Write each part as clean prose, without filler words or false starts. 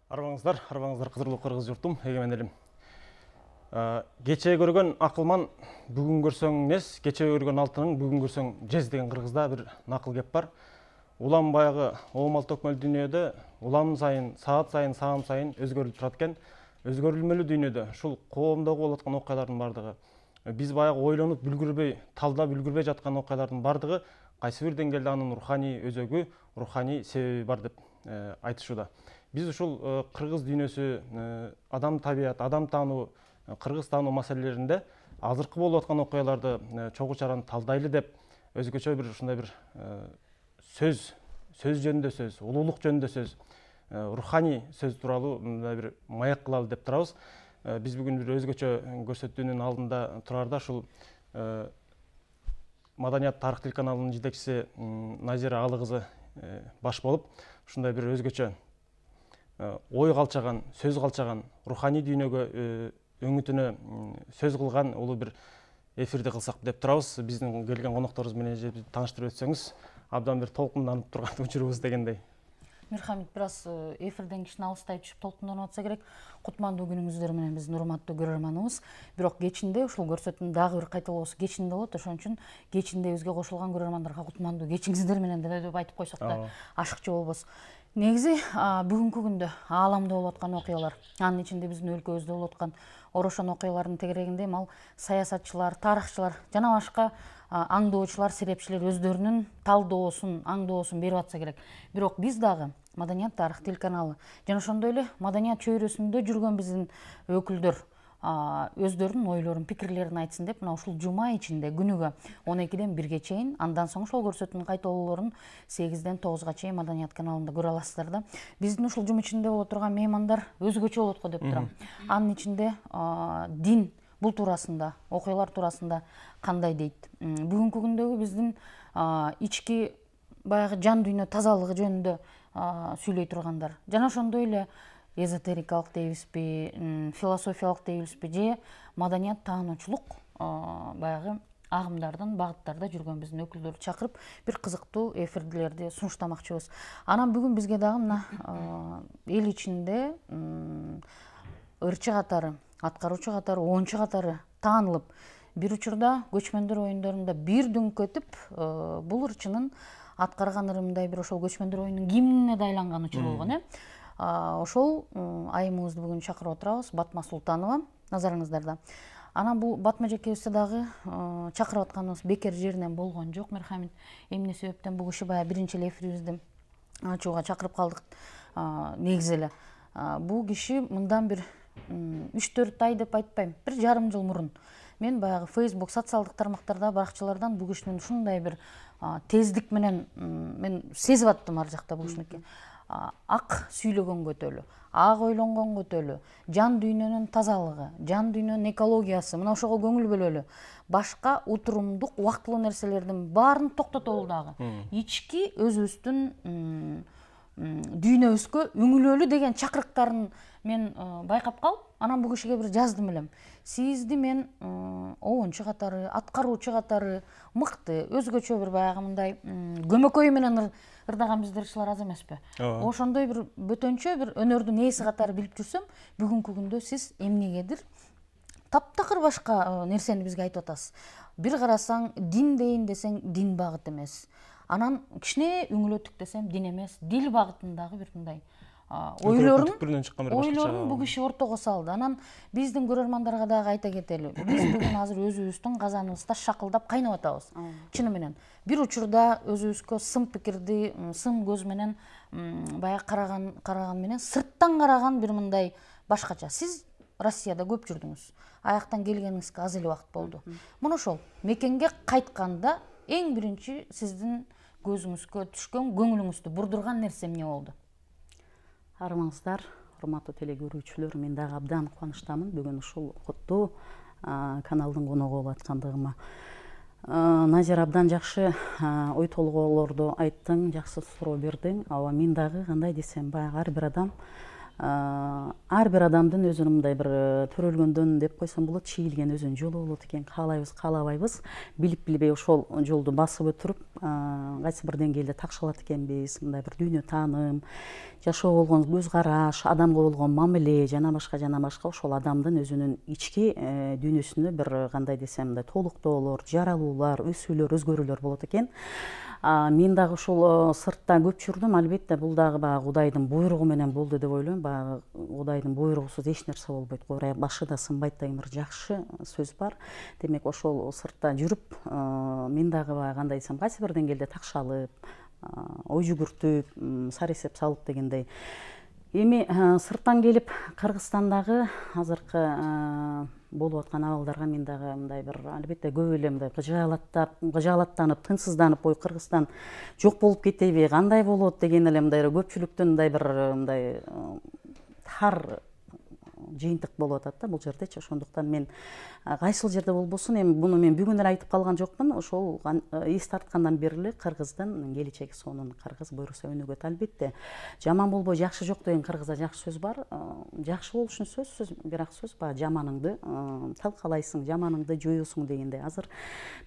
Арбаңыздар қыдырлы қырғыз жұртым, егемен елім. Кече көрген ақылман бүгін көрсең нес, кече көрген алтының бүгін көрсең жез деген қырғызда бір нақыл кеп бар. Улам баяғы оғымал төкмел дүниеде, улам сайын, саат сайын, сағам сайын өзгөріліп тұрады екен. Өзгөрілмелі дүниеде шул қоғамдағы болып жатқан оқиғалардың бардығы, біз баяғы ойланып бүлгірбей, талдап бүлгірбей жатқан оқиғалардың бардығы қайсы бір деңгейде анын рухани өзегі, рухани себебі бар деп айтышуда. Biz ушул кыргыз дүйнөсү, адам табият, адам таануу, кыргыз таануу маселелеринде азыркы болуп аткан окуяларды чогуу чаран талдайлы деп өзгөчө бир ушундай бир сөз жөнүндө сөз, улуулук жөнүндө сөз, руханий сөз тууралуу мындай бир маек кылалы деп турабыз. Биз бүгүн бир өзгөчө көрсөтүүнүн алдында турарда ушул Маданият тарых телеканалынын жетекчиси Назира Алы кызы баш болуп, ушундай бир өзгөчө ой калчаган, сөз калчаган, руханий дүйнөгө өңүтүнө сөз кылган улуу бир эфирди кылсак деп турабыз. Биздин келген конокторубуз менен тааныштырып өтсөңүз, абдан бир толкунданып турган учурубуз дегендей. Мирхамит, бираз эфирден кичине алыстай түшүп толкунданып атса керек. Кутмандуу күнүңүздөр менен биздин урматтуу көрөрманыбыз. Бирок кечинде ушул көрсөтүүнүн дагы бир кайталоосу кечинде болот. Ошон үчүн кечинде бизге кошулган көрөрмандарга кутмандуу кечиңиздер менен деп айтып койсок да ашыкчы болбос. Негизи бүгүнкү күндө ааламда болуп аткан окуялар, анын ичинде биздин өлкөбүздө болуп аткан орошон окуялардын тегерегинде ал саясатчылар, тарыхчылар жана башка аңдоочулар, серепчилер өздөрүнүн талдоосун, аңдоосун берип атса керек. Бирок биз дагы Маданият тарых телеканалы жана ошондой эле маданият чөйрөсүндө жүргөн биздин өкүлдөр өздөрүнүн ойлорун, пикирлерин айтсын деп мына ушул жума ичинде күнүгө 12-ден 1-ге чейин, андан соң ошол көрсөтүүнүн кайталоолорун 8-ден 9-га чейин Маданият каналында көрө аласыздар да. Биздин ушул жума ичинде боло турган меймандар өзгөчө болот го деп турам. Анын ичинде дин бул туурасында, окуялар туурасында кандай дейт? Бүгүнкү күндөгү биздин ички баягы жан дүйнө тазалыгы жөнүндө сүйлөй тургандар. Жана ошондой эле эзотерикалык дейбизби, философиялык дейбизби, же маданият таануучулук баягы агымдардын, багыттарда жүргөн биздин өкүлдөрдү чакырып, бир кызыктуу эфирдерди сунуштамакчыбыз. Анан бүгүн бизге дагы мына эл ичинде ырчы катары, аткаруучу катары, оончу катары таанылып, бир учурда көчмөндөр оюндарында бир дүңкү өтүп, бул ырчынын аткарган ырымындай бир ошол көчмөндөр оюнунун гимнине да айланган учур болгон, ошол айымыбызды бүгүн чакырып отурабыз, Батма Султанова, назарыңыздарда. Анан бул Батма жекебизди дагы чакырып атканыбыз бекер жеринен болгон жок, Мирхамит. Эмне себептен бул киши баягы биринчи эле эфирибизди ачууга чакырып калдык. Негизи эле бул киши мындан бир 3-4 ай деп айтпайм, бир жарым жыл мурун мен баягы Facebook социалдык тармактарда баракчалардан бул кишинин ушундай бир тездик менен мен сезип аттым ар жакта бул кишиники. Ак сүйлөгөнгө өтөлү, ак ойлонгонго өтөлү, жан дүйнөнүн тазалыгы, жан дүйнөнүн экологиясы, мына ошого көңүл бөлөлү. Башка утурумдук, убактылуу нерселердин баарын токтотолу дагы. Ички өзүбүздүн дүйнөбүзгө үңүлөлү деген чакырыктарын мен байкап калып, анан бул кишиге бир жаздым элем. Сизди мен оончу катары, аткаруучу катары мыкты, өзгөчө бир баягы мындай көмөкөй менен ырдаган биздер ырчылар аз эмеспи? Ошондой бир бөтөнчө бир өнөрдүн ээси катары билип жүрсөм, бүгүнкү күндө сиз эмнегедир таптакыр башка нерсени бизге айтып атасыз. Бир карасаң, дин дейин десең, дин багыт эмес. Анан кичине үңүлөтүк десем, дин эмес, дил багытындагы бир мындай ойлорун бул киши ортого салды. Анан биздин көрөрмандарга дагы айта кетели. Биз бүгүн азыр өзүбүздүн казаныбызда шакылдап кайнап атабыз. Чыны менен. Бир учурда өзүбүзгө сын пикирди, сын көз менен баягы караган менен сырттан караган бир мындай башкача. Сиз Россияда көп жүрдүңүз. Аяктан келгениңизге аз эле убакыт болду. Мына ошол мекенге кайтканда эң биринчи сиздин көзүңүзгө түшкөн, көңүлүңүздү бурдурган нерсе эмне болду? Армаңыздар, урматтуу телекөрүүчүлөр, мен дагы абдан кубанычтамын бүгүн ушул коттуу каналдын коногу болуп аткандыгыма. Назира абдан жакшы ой толгоолорду айттың, жакшы суроо бердиң. Мен дагы кандай десем, баягы ар бир адам ар бир адамдын өзүнүн мындай бир төрөлгөндөн деп койсом болот, чийилген өзүнүн жолу болот экен. Каалайбыз, каалабайбыз, билип билбей ошол жолду басып өтүрүп, кайсы бир деңгээлде такшалат экенбиз. Мындай бир дүйнө тааным, жашоого болгон көз караш, адамга болгон мамиле жана башка ошол адамдын өзүнүн ички дүйнөсүнө бир кандай десем, мындай толуктоолор, жаралуулар, өсүүлөр, өзгөрүүлөр болот экен. Мен дагы ушул сыртта көп жүрдүм. Албетте бул дагы баягы Кудайдын буйругу менен болду деп ойлойм. Баягы Кудайдын буйругусуз эч нерсе болбойт. Башы да сынбайт деген бир жакшы сөз бар. Демек ошол сыртта жүрүп, мен дагы баягы кандай десем, кайсы бир деңгээлде такшалып, ой жүгүртүп, сар эсеп салып дегендей. Эми сырттан келип Кыргызстандагы азыркы болуп аткан абалдарга мен дагы мындай бир албетте көп эле мындай кыжаалаттанып, тынчсызданып, ой Кыргызстан жок болуп кетеби, кандай болот деген эле мындай көпчүлүктүн мындай бир мындай тар жыйынтык болуп атат да бул жердечи. Ошондуктан мен кайсыл жерде болбосун, эми буну мен бүгүн эле айтып калган жокмун. Ошол эс тарткандан бери эле Кыргыздын келечеги сонун, кыргыз буйруса өнүгөт. Албетте жаман болбой жакшы жок деген кыргызда жакшы сөз бар. Жакшы болушун сөзсүз, бирок сөз баягы жаманыңды талкалайсың, жаманыңды жоюсуң дегендей. Азыр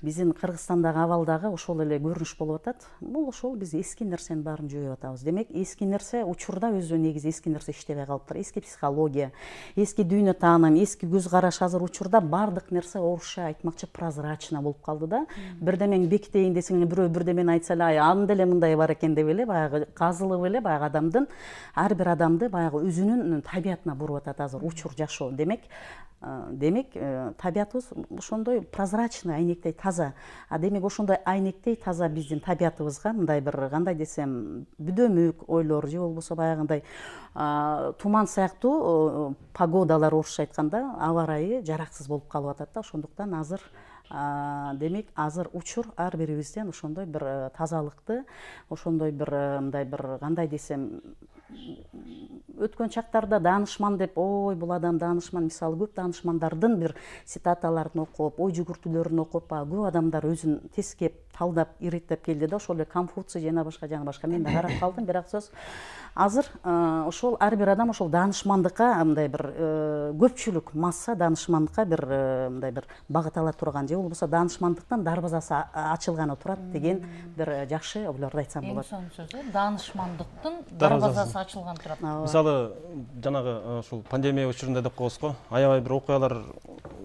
биздин Кыргызстандагы абалдагы ошол эле көрүнүш болуп атат. Бул ошол биз эски нерсенин баарын жоюп атабыз. Демек эски нерсе учурда өзү негизи эски нерсе иштебей калыптыр. Эски психология, эски дүйнө тааным, эски көз караш азыр учурда бардык нерсе орусча айтмакчы прозрачно болуп калды да. Бирдемени бекитейин десең, бирөө бирдемени айтса эле, анда эле мындай бар экен деп эле баягы казылып эле баягы адамдын, ар бир адамды баягы өзүнүн табиятына буруп атат азыр учур жашоо. Демек табиятыбыз ошондой прозрачный, айнектей таза. Демек ошондой айнектей таза биздин табиятыбызга мындай бир кандай десем, бүдөмүк ойлор же болбосо баягындай туман сыяктуу погодалар орусча айтканда аба ырайы жараксыз болуп калып атат да. Ошондуктан азыр демек азыр учур ар бирибизден ошондой бир тазалыкты, ошондой бир мындай бир кандай десем, өткөн чактарда даанышман деп, ой бул адам даанышман, мисалы көп даанышмандардын бир цитаталарын окуп, ой жүгүртүүлөрүн окуп, көп адамдар өзүн тескеп, талдап, иреттеп келди да. Ошол эле Конфуций жана башка мен да карап калдым. Бирок сөз азыр ошол ар бир адам ошол даанышмандыкка мындай бир көпчүлүк масса даанышмандыкка бир мындай бир багыт ала турган же болбосо даанышмандыктын дарбазасы ачылганы турат деген бир жакшы ойлорду айтсам болот. Эң сонун сөз, даанышмандыктын дарбазасы ачылган турат. Мисалы жанагы ушул пандемия учурунда деп коебуз го, аябай бир окуялар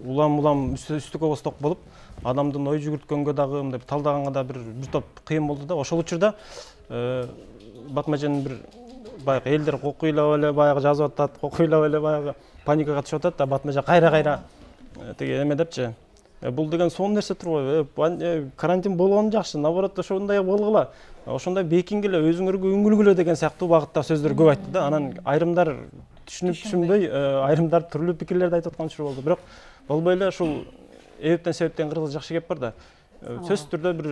улам үстүккө босток болуп, адамдын ой жүгүрткөнгө дагы мындай талдаганга да бир топ кыйын болду да. Ошол учурда Батмажан бир баягы элдер кокуйлап эле баягы жазып атат, кокуйлап эле баягы паникага түшүп атат да. Батмажан кайра тиги эме депчи, бул деген сонун нерсе турбайбы, карантин болгону жакшы, наоборот ошондой болгула, ошондой бекингиле, өзүңөргө үңүлгүлө деген сыяктуу багытта сөздөр көп айтты да. Анан айрымдар түшүнбөй, айрымдар түрлүү пикирлерди айтып аткан учур болду. Бирок болбой эле ушул эбептен себептен кыргызча жакшы кеп бар да. Сөзсүз түрдө бир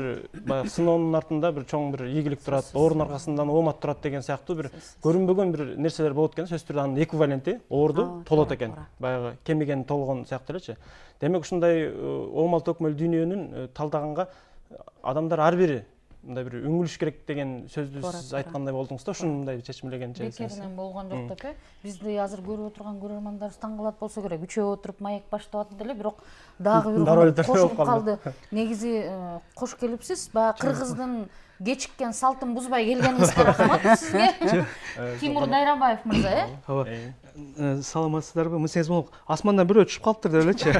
баягы сыноонун артында бир чоң бир ийгилик турат, оорунун аркасынан оомат турат деген сыяктуу бир көрүнбөгөн бир нерселер болот экен. Сөзсүз түрдө анын эквиваленти оорду толот экен. Баягы кемиген толгон сыяктуу элечи. Демек ушундай оомал төкмөл дүйнөнүн талдаганга адамдар ар бири мындай бир үңүлүш керек деген сөздү сиз айткандай болдуңуз да. Ушундай чечмелеген бекеринен болгон жок деп бизди азыр көрүп отурган көрөрмандарыбыз таң калат болсо керек. Үчөө отуруп маек баштап атты эле, бирок дагы бир кошулуп калды. Негизи кош келипсиз. Баягы кыргыздын кечиккен салтын бузбай келгениңизге рахмат сизге. Тимур Дайрабаев мырза, Саламатсыздарбы? Мисеңиз болуп, асмандан бирөө түшүп калыптыр деп элечи.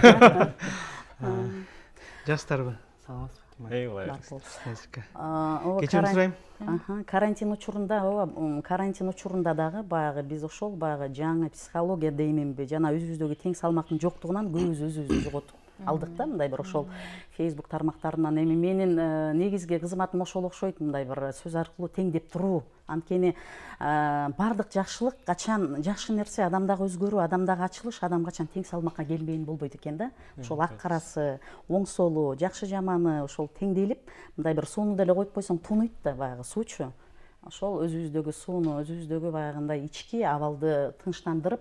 Жакшытарбы? Саламатсызбы? Кечирим сурайм. Карантин учурунда дагы баягы биз ошол баягы жаңы психология дейминби, жана өзүбүздөгү тең салмактын жоктугунан көбүбүз өзүбүздү жоготтук алдык да. Мындай бир ошол Facebook тармактарынан эми менин негизги кызматым ошол окшойт, мындай бир сөз аркылуу теңдеп туруу. Анткени бардык жакшылык качан жакшы нерсе, адамдагы өзгөрүү, адамдагы ачылыш адам качан тең салмакка келбейин болбойт экен да. Ошол ак карасы, оң солу, жакшы жаманы ошол теңделип, мындай бир сууну деле коюп койсоң тунуйт да, баягы суучу. Ошол өзүбүздөгү сууну, өзүбүздөгү баягындай ички абалды тынчтандырып,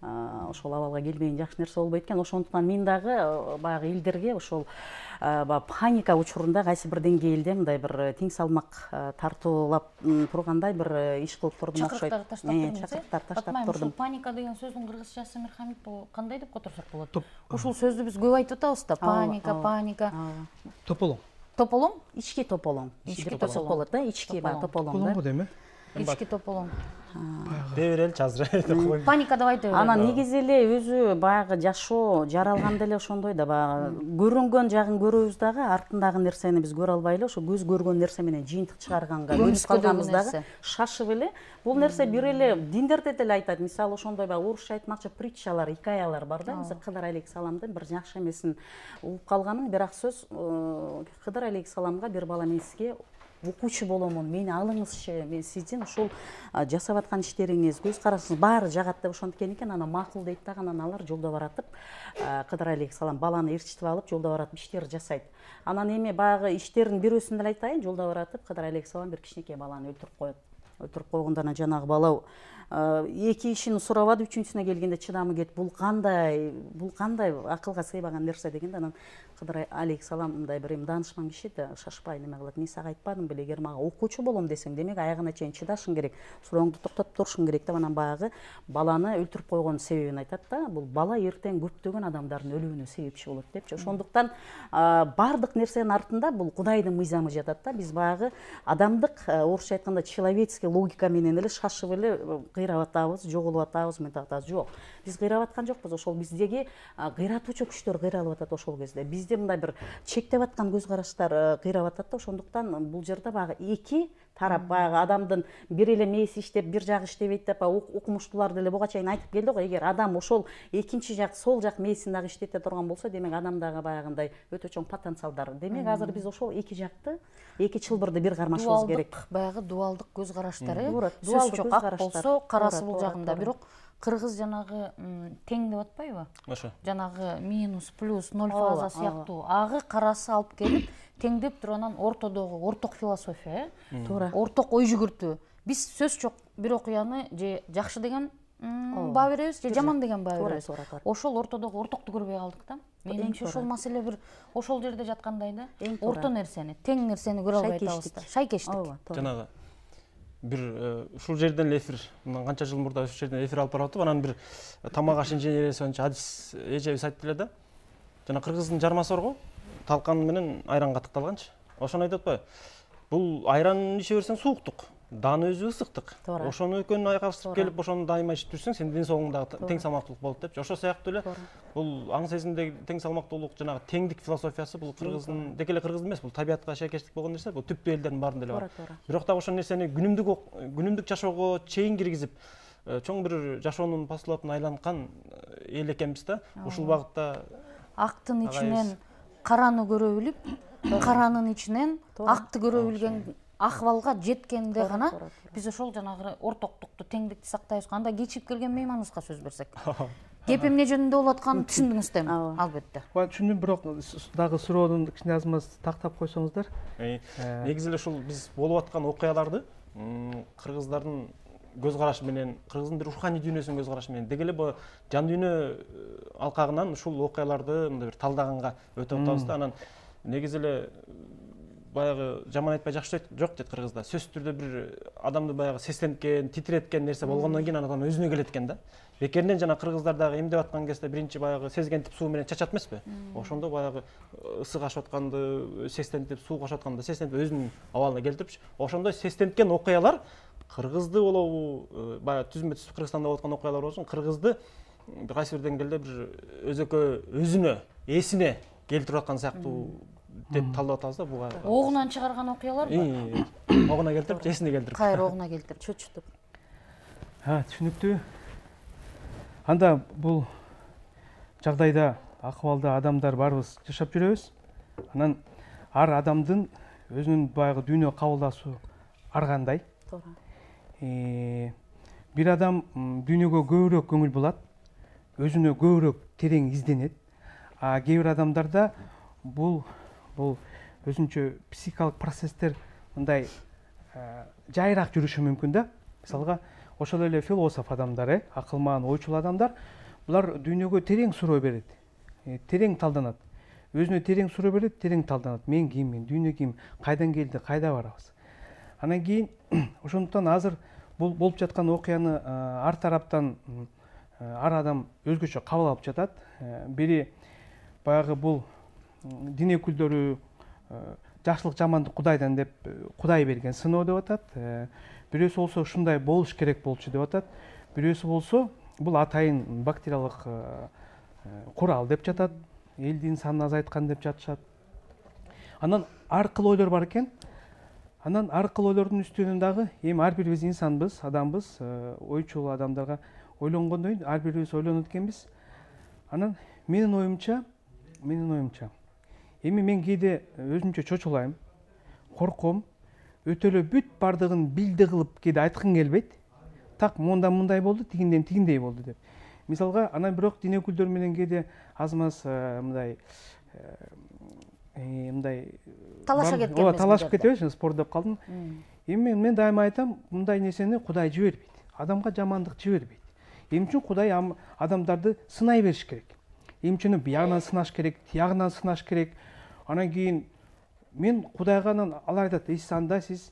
ошол абалга келбеген жакшы нерсе болбойт экен. Ошондуктан мен дагы баягы элдерге ошол паника учурунда кайсы бир деңгээлде мындай бир тең салмак тартуулап тургандай бир иш кылып турдум окшойт. Чакырыктар таштап турдум. Паника деген сөздүн кыргызчасы Мирхамит бул кандай деп которсок болот? Ушул сөздү биз көп айтып атабыз да. Паника. Тополоң. Тополоң? Ички тополоң. Ички тополоң болот да, ички тополоң Тополоң да. дейм, Ички тополоң. Дей береличи азыр. Паника деп айта берели. Анан негизи эле өзү баягы жашоо жаралганда эле ошондой да, баягы көрүнгөн жагын көрөбүз дагы, артындагы нерсени биз көрө албай эле ошо көз көргөн нерсе менен жыйынтык чыгарганга көнүп калганбыз дагы, шашып эле. Бул нерсе бир эле диндерде деле айтат. Мисалы ошондой баягы орусча айтмакчы притчалар, хикаялар бар да. Мисалы Кыдыр алейхисаламдын бир жакшы эмесин угуп калганым, бирок сөз Кыдыр алейхисаламга бир бала мен сизге окуучу боломун, мени алыңызчы, мен сиздин ушул жасап аткан иштериңиз, көз карашыңыз баары жагат деп ошенткен экен. Анан макул дейт дагы, анан алар жолдо баратып, Кыдыр алейхисалам баланы ээрчитип алып, жолдо баратып иштер жасайт. Анан эми баягы иштердин бирөөсүн деле айтайын, жолдо баратып Кыдыр алейхисалам бир кичинекей баланы өлтүрүп коет. Өлтүрүп койгондо анан жанагы бала эки ишин сурабады, үчүнчүсүнө келгенде чыдамы кетип, бул кандай акылга сыйбаган нерсе дегенде, анан Кыдыр алейхисалам мындай бир даанышман киши да, шашпай неме кылат. Мен сага айтпадым беле, эгер мага окуучу болом десең, демек аягына чейин чыдашың керек, сурооңду токтотуп турушуң керек деп анан баягы баланы өлтүрүп койгон себебин айтат да. Бул бала эртең көптөгөн адамдардын өлүмүнө себепчи болот депчи. Ошондуктан бардык нерсенин артында бул Кудайдын мыйзамы жатат да. Биз баягы адамдык, орусча айтканда человеческий логика менен эле шашып эле кыйрап атабыз, жоголуп атабыз, мынтип атабыз. Жок, биз кыйрап аткан жокпуз. Ошол биздеги кыйратуучу күчтөр кыйралып атат ошол кезде. Бизде мындай бир чектеп аткан көз караштар кыйрап атат да. Ошондуктан бул жерде баягы эки тарап, баягы адамдын бир эле мээси иштеп, бир жагы иштебейт деп окумуштуулар деле буга чейин айтып келди го. Эгер адам ошол экинчи жак, сол жак мээсин дагы иштете турган болсо, демек адамдагы баягындай өтө чоң потенциалдар. Демек азыр биз ошол эки жакты, эки чылбырды бир кармашыбыз керек. Баягы дуалдык көз караштары. Дуалдык көз караштар болсо, карасы бул жагында. Бирок кыргыз жанагы тең деп атпайбы? Ошо. Жанагы минус, плюс, ноль фаза сыяктуу агы карасы алып келип теңдеп туруп, анан ортодогу орток философия, Туура. орток ой жүгүртүү. Биз сөз жок бир окуяны же жакшы деген баа беребиз, же жаман деген баа беребиз. Ошол ортодогу ортокту көрбөй калдык да. Менимче ошол маселе бир ошол жерде жаткандай да. Орто нерсени, тең нерсени көрө албай атабыз да. Шайкештик. Жанагы бир ушул жерден эле эфир, мындан канча жыл мурда ушул жерден эфир алып баратып, анан бир тамак аш инженериясы боюнча адис эжебиз айтты эле да. Жана кыргыздын жармасы бар го, талкан менен айран катыкталганчы. Ошону айтып атпайбы? Бул айран иче берсең сууктук, дааны өзү ысыктык. Ошону экөөнү айкалыштырып келип, ошону дайыма ичип жүрсөң, сенин ден соолугуңда тең салмактуулук болот депчи. Ошол сыяктуу эле бул аң сезимдеги тең салмактуулук, жанагы теңдик философиясы бул кыргыздын, деки эле кыргыздын эмес, бул табиятка шайкештик болгон нерсе, бул түптүү элдердин баарында эле бар. Бирок дагы ошол нерсени күнүмдүк жашоого чейин киргизип, чоң бир жашоонун постулатына айланткан эл экенбиз да. Ушул багытта актын ичинен караны көрө билип, каранын ичинен акты көрө билген акыбалга жеткенде гана биз ошол жанагы ортоктукту, теңдикти сактайбыз. Анда кечип келген мейманыбызга сөз берсек. Кепим эмне жөнүндө болуп атканын түшүндүңүз да, албетте. Ооба, түшүндүм, бирок дагы суроодун кичине азмаз тактап койсоңуздар. Негизи эле ушул биз болуп аткан окуяларды кыргыздардын көз карашы менен, кыргыздын бир руханий дүйнөсүнүн көз карашы менен, деги эле жан дүйнө алкагынан ушул окуяларды мындай бир талдаганга өтүп атабыз да. Анан негизи эле баягы жаман айтпай жакшы жок дейт кыргызда. Сөзсүз түрдө бир адамды баягы сестенткен, титиреткен нерсе болгондон кийин адам өзүнө келет экен да. Бекеринен жана кыргыздар дагы эмдеп аткан кезде биринчи баягы сезгентип суу менен чачат эмеспи? Ошондо баягы ысык ашып атканды сестентип, суук ашып атканды сестентип өзүнүн абалына келтирипчи. Ошондой сестенткен окуялар кыргызды болобу, баягы түзмө түз Кыргызстанда болуп аткан окуялар болсун, кыргызды кайсы бир деңгээлде бир өзөкө өзүнө, эсине келтирип аткан сыяктуу деп талдап атабыз да буга. Огунан чыгарган окуяларбы? Огуна келтирип, эсине келтирип. Кайра огуна келтирип, чөчүтүп. Түшүнүктүү. Анда бул жагдайда акыбалда адамдар барыбыз жашап жүрөбүз. Анан ар адамдын өзүнүн баягы дүйнө кабылдасуу ар кандай. Бир адам дүйнөгө көбүрөөк көңүл булат, өзүнө көбүрөөк терең изденет. Кээ бир адамдарда бул өзүнчө психикалык процесстер мындай жайыраак жүрүшү мүмкүн да. Мисалга ошол эле философ адамдар, акылман, ойчул адамдар, булар дүйнөгө терең суроо берет, терең талданат. Өзүнө терең суроо берет, терең талданат. Мен киммин, дүйнө ким, кайдан келди, кайда барабыз. Анан кийин ошондуктан азыр бул болуп жаткан окуяны ар тараптан ар адам өзгөчө кабыл алып жатат. Бири баягы бул дин өкүлдөрү жакшылык жамандык Кудайдан деп Кудай берген сыноо деп атат. Бирөөсү болсо ушундай болуш керек болчу деп атат. Бирөөсү болсо бул атайын бактериялык курал деп жатат. Элдин санын азайткан деп жатышат. Анан ар кыл ойлор бар экен. Анан ар кыл ойлордун үстүнөн дагы эми ар бирибиз инсанбыз, адамбыз, ойчул адамдарга ойлонгондон кийин ар бирибиз ойлонот экенбиз. Анан менин оюмча эми мен кээде өзүмчө чочулайм, корком, өтө эле бүт бардыгын билди кылып кээде айткым келбейт. Так монда мындай болду, тигинден тигиндей болду деп. Мисалга, анан бирок дин өкүлдөр менен кээде аз-маз мындай талашып кетебиз, спордоп калдым. Эми мен дайыма айтам, мындай нерсени Кудай жибербейт. Адамга жамандык жибербейт. Эмне үчүн Кудай адамдарды сынай бериш керек. Эмне үчүн биягынан сынаш керек, тиягынан сынаш керек. Анан кийин мен Кудайга алар айтат, анда сиз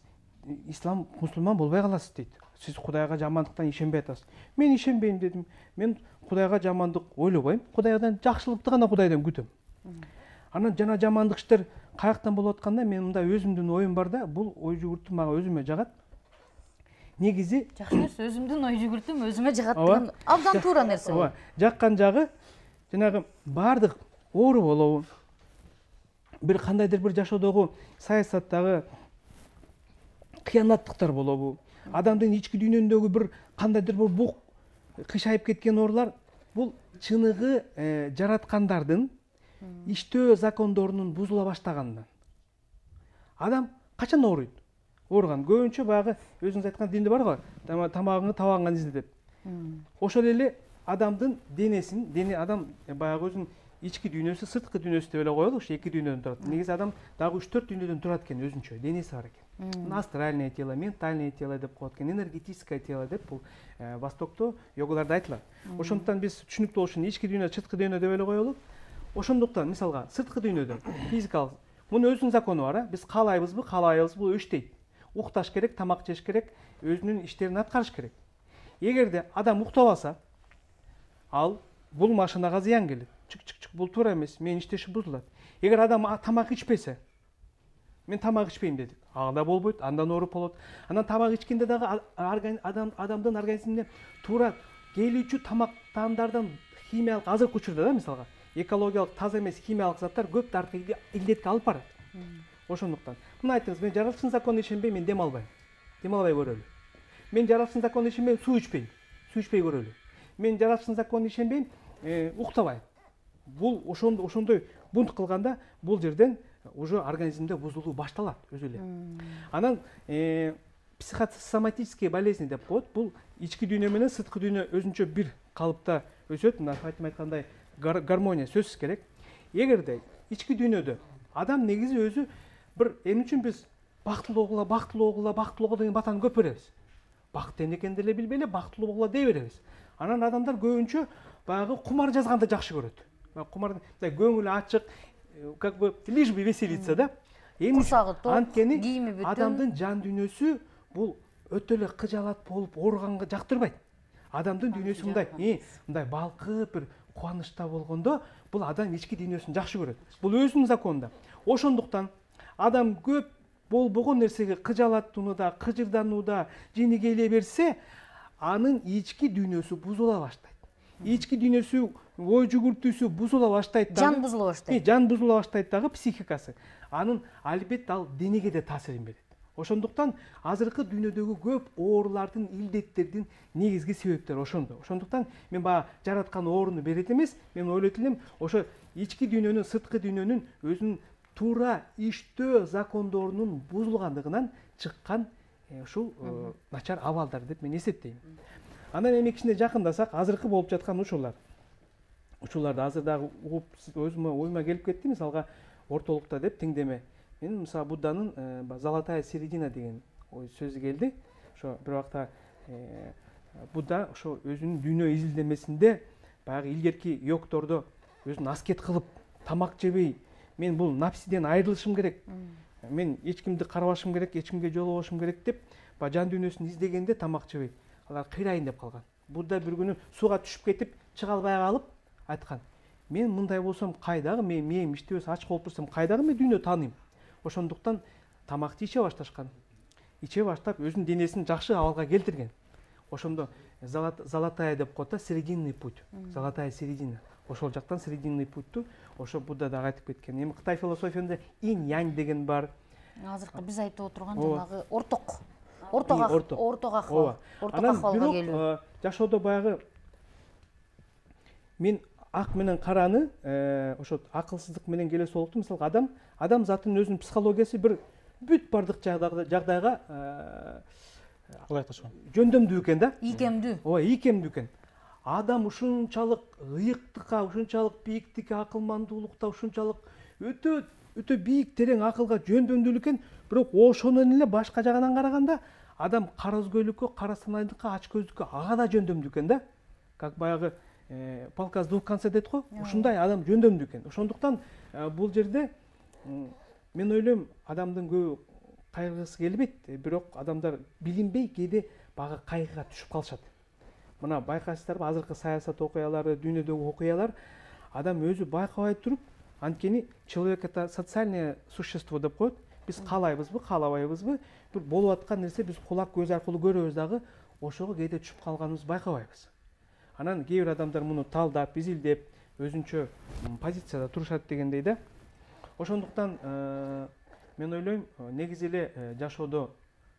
ислам мусулман болбой каласыз дейт. Сиз Кудайга жамандыктан ишенбей атасыз. Мен ишенбейм дедим. Мен Кудайга жамандык ойлобойм. Кудайдан жакшылыкты гана Кудайдан күтөм. Анан жана жамандык иштер каяктан болуп атканда мен мындай өзүмдүн оюм бар да, бул ой жүгүртүү мага өзүмө жагат. Негизи жакшы нерсе, өзүмдүн ой жүгүртүүм өзүмө жагат деген абдан туура нерсе. Ооба, жаккан жагы жанагы баардык оору болобу, бир кандайдыр бир жашоодогу саясаттагы кыянаттыктар болобу, адамдын ички дүйнөсүндөгү бир кандайдыр бир бук кышайып кеткен оорулар, бул чыныгы жараткандардын иштөө закондорунун бузула баштаганынан. Адам качан ооруйт? Ооруган көбүнчө баягы өзүңүз айткан динде бар го, тамагыңы табагыңан изде деп. Ошол эле адамдын денесин, адам баягы өзүнүн ички дүйнөсү, сырткы дүйнөсү деп эле коелу, ошо эки дүйнөдөн турат. Негизи адам дагы 3-4 дүйнөдөн турат экен өзүнчө, денеси бар экен. Астральное тело, ментальное тело деп коет экен, энергетическое тело деп бул Востокто йогаларда айтылат. Ошондуктан биз түшүнүктүү болуш үчүн ички дүйнө, сырткы дүйнө деп эле коелу. Ошондуктан мисалга сырткы дүйнөдөн физикалык мунун өзүнүн закону бар, биз каалайбызбы, каалабайбызбы, бул өчтөйт. Укташ керек, тамак жеш керек, өзүнүн иштерин аткарыш керек. Эгерде адам уктабаса, ал бул машинага зыян келет. Чык, бул туура эмес, менин иштешим бузулат. Эгер адам тамак ичпесе, мен тамак ичпейм дедик, анда болбойт, андан ооруп болот. Анан тамак ичкенде дагы адамдын организмине туура келүүчү тамактандардан химиялык азыркы учурда да мисалга экологиялык таза эмес химиялык заттар көп даркы илдетке алып барат. Ошондуктан мына айтыңыз, мен жаратылыштын законуна ишенбейм, мен дем албайм. Дем албай көрөлү. Мен жаратылыштын законуна ишенбейм, суу ичпейм. Суу ичпей көрөлү. Мен жаратылыштын законуна ишенбейм, уктабайм. Бул ошондой бунт кылганда бул жерден уже организмде бузулуу башталат өзү эле. Анан психосоматические болезни деп коет. Бул ички дүйнө менен сырткы дүйнө өзүнчө бир калыпта өсөт. Мына Фатима айткандай гармония сөзсүз керек. Эгерде ички дүйнөдө адам негизи өзү бир эмне үчүн биз бактылуу болгула деген батаны көп беребиз. Бакыт эмне экенин деле билбей эле бактылуу болгула дей беребиз. Анан адамдар көбүнчө баягы кумар жазганды жакшы көрөт. Кумар көңүлү ачык, как бы лишь бы веселиться да. Курсагы тоқ, анткени кийими бүтүн. Адамдын жан дүйнөсү бул өтө эле кыжалат болуп ооруганга жактырбайт. Адамдын дүйнөсү мындай балкып бир кубанычта болгондо бул адам ички дүйнөсүн жакшы көрөт. Бул өзүнүн законунда. Ошондуктан адам көп болбогон нерсеге кыжалатууда, кыжырданууда жини келе берсе, анын ички дүйнөсү бузула баштайт. Ички дүйнөсү, ой жүгүртүүсү бузула баштайт дагы. Жан бузула баштайт. Жан бузула баштайт дагы психикасы. Анын албетте ал денеге да таасирин берет. Ошондуктан азыркы дүйнөдөгү көп оорулардын, илдеттердин негизги себептери ошондо. Ошондуктан мен баягы жараткан ооруну берет эмес, мен ойлойт элем, ошо ички дүйнөнүн, сырткы дүйнөнүн өзүнүн туура иштөө закондорунун бузулгандыгынан чыккан ушул начар абалдар деп мен эсептейм. Анан эми кичине жакындасак, азыркы болуп жаткан учурларды азыр дагы угуп өзүмө оюма келип кетти. Мисалга ортолукта деп теңдеме. Мен мисалы Будданын золотая середина деген сөзү келди. Ошо бир убакта бу да ошо өзүнүн дүйнө изилдемесинде баягы илгерки йогтордо өзүн аскет кылып тамак жебей мен бул напсиден айрылышым керек, мен эч кимди карабашым керек, эч кимге жолобошум керек деп баягы жан дүйнөсүн издегенде тамак жебей алар кыйрайын деп калган. Будда бир күнү сууга түшүп кетип чыга албай калып айткан: мен мындай болсом кайдагы, мен мээм иштебесе ач болуп турсам кайдагы мен дүйнө тааныйм. Ошондуктан тамакты иче башташкан. Иче баштап өзүнүн денесин жакшы абалга келтирген. Ошондо золотая деп коет да, серединный путь, золотая середина. Ошол жактан серединный путьту ошо Будда да айтып кеткен. Эми Кытай философиясында инь янь деген бар. Азыркы биз айтып отурган Ооба. жанагы орток акыбал. Анан бирок жашоодо баягы мен ак менен караны ошо акылсыздык менен келе солукту, мисалга адам затынын өзүнүн психологиясы бир бүт бардык жагдайга Кулай айтышкан. жөндөмдүү экен да. ийкемдүү. Ооба, ийкемдүү экен. Адам ушунчалык ыйыктыкка, ушунчалык бийиктикке, акылмандуулукта ушунчалык өтө бийик терең акылга жөндөмдүү экен. Бирок ошонун эле башка жагынан караганда адам кара көзгөйлүккө, кара санайдыкка, ач көздүккө ага да жөндөмдүү экен да. Как баягы палка с двух концов дейт го, ушундай адам жөндөмдүү экен. Ошондуктан бул жерде мен ойлойм адамдын көбү кайгыргысы келбейт, бирок адамдар билинбей кээде баягы кайгыга түшүп калышат. Мына байкайсыздарбы, азыркы саясат окуялары, дүйнөдөгү окуялар адам өзү байкабай туруп, анткени человек это социальное существо деп коет. Биз каалайбызбы, каалабайбызбы, бир болуп аткан нерсе биз кулак көз аркылуу көрөбүз дагы, ошого кээде түшүп калганыбызды байкабайбыз. Анан кээ бир адамдар муну талдап, изилдеп, өзүнчө позицияда турушат дегендей да. Ошондуктан мен ойлойм, негизи эле жашоо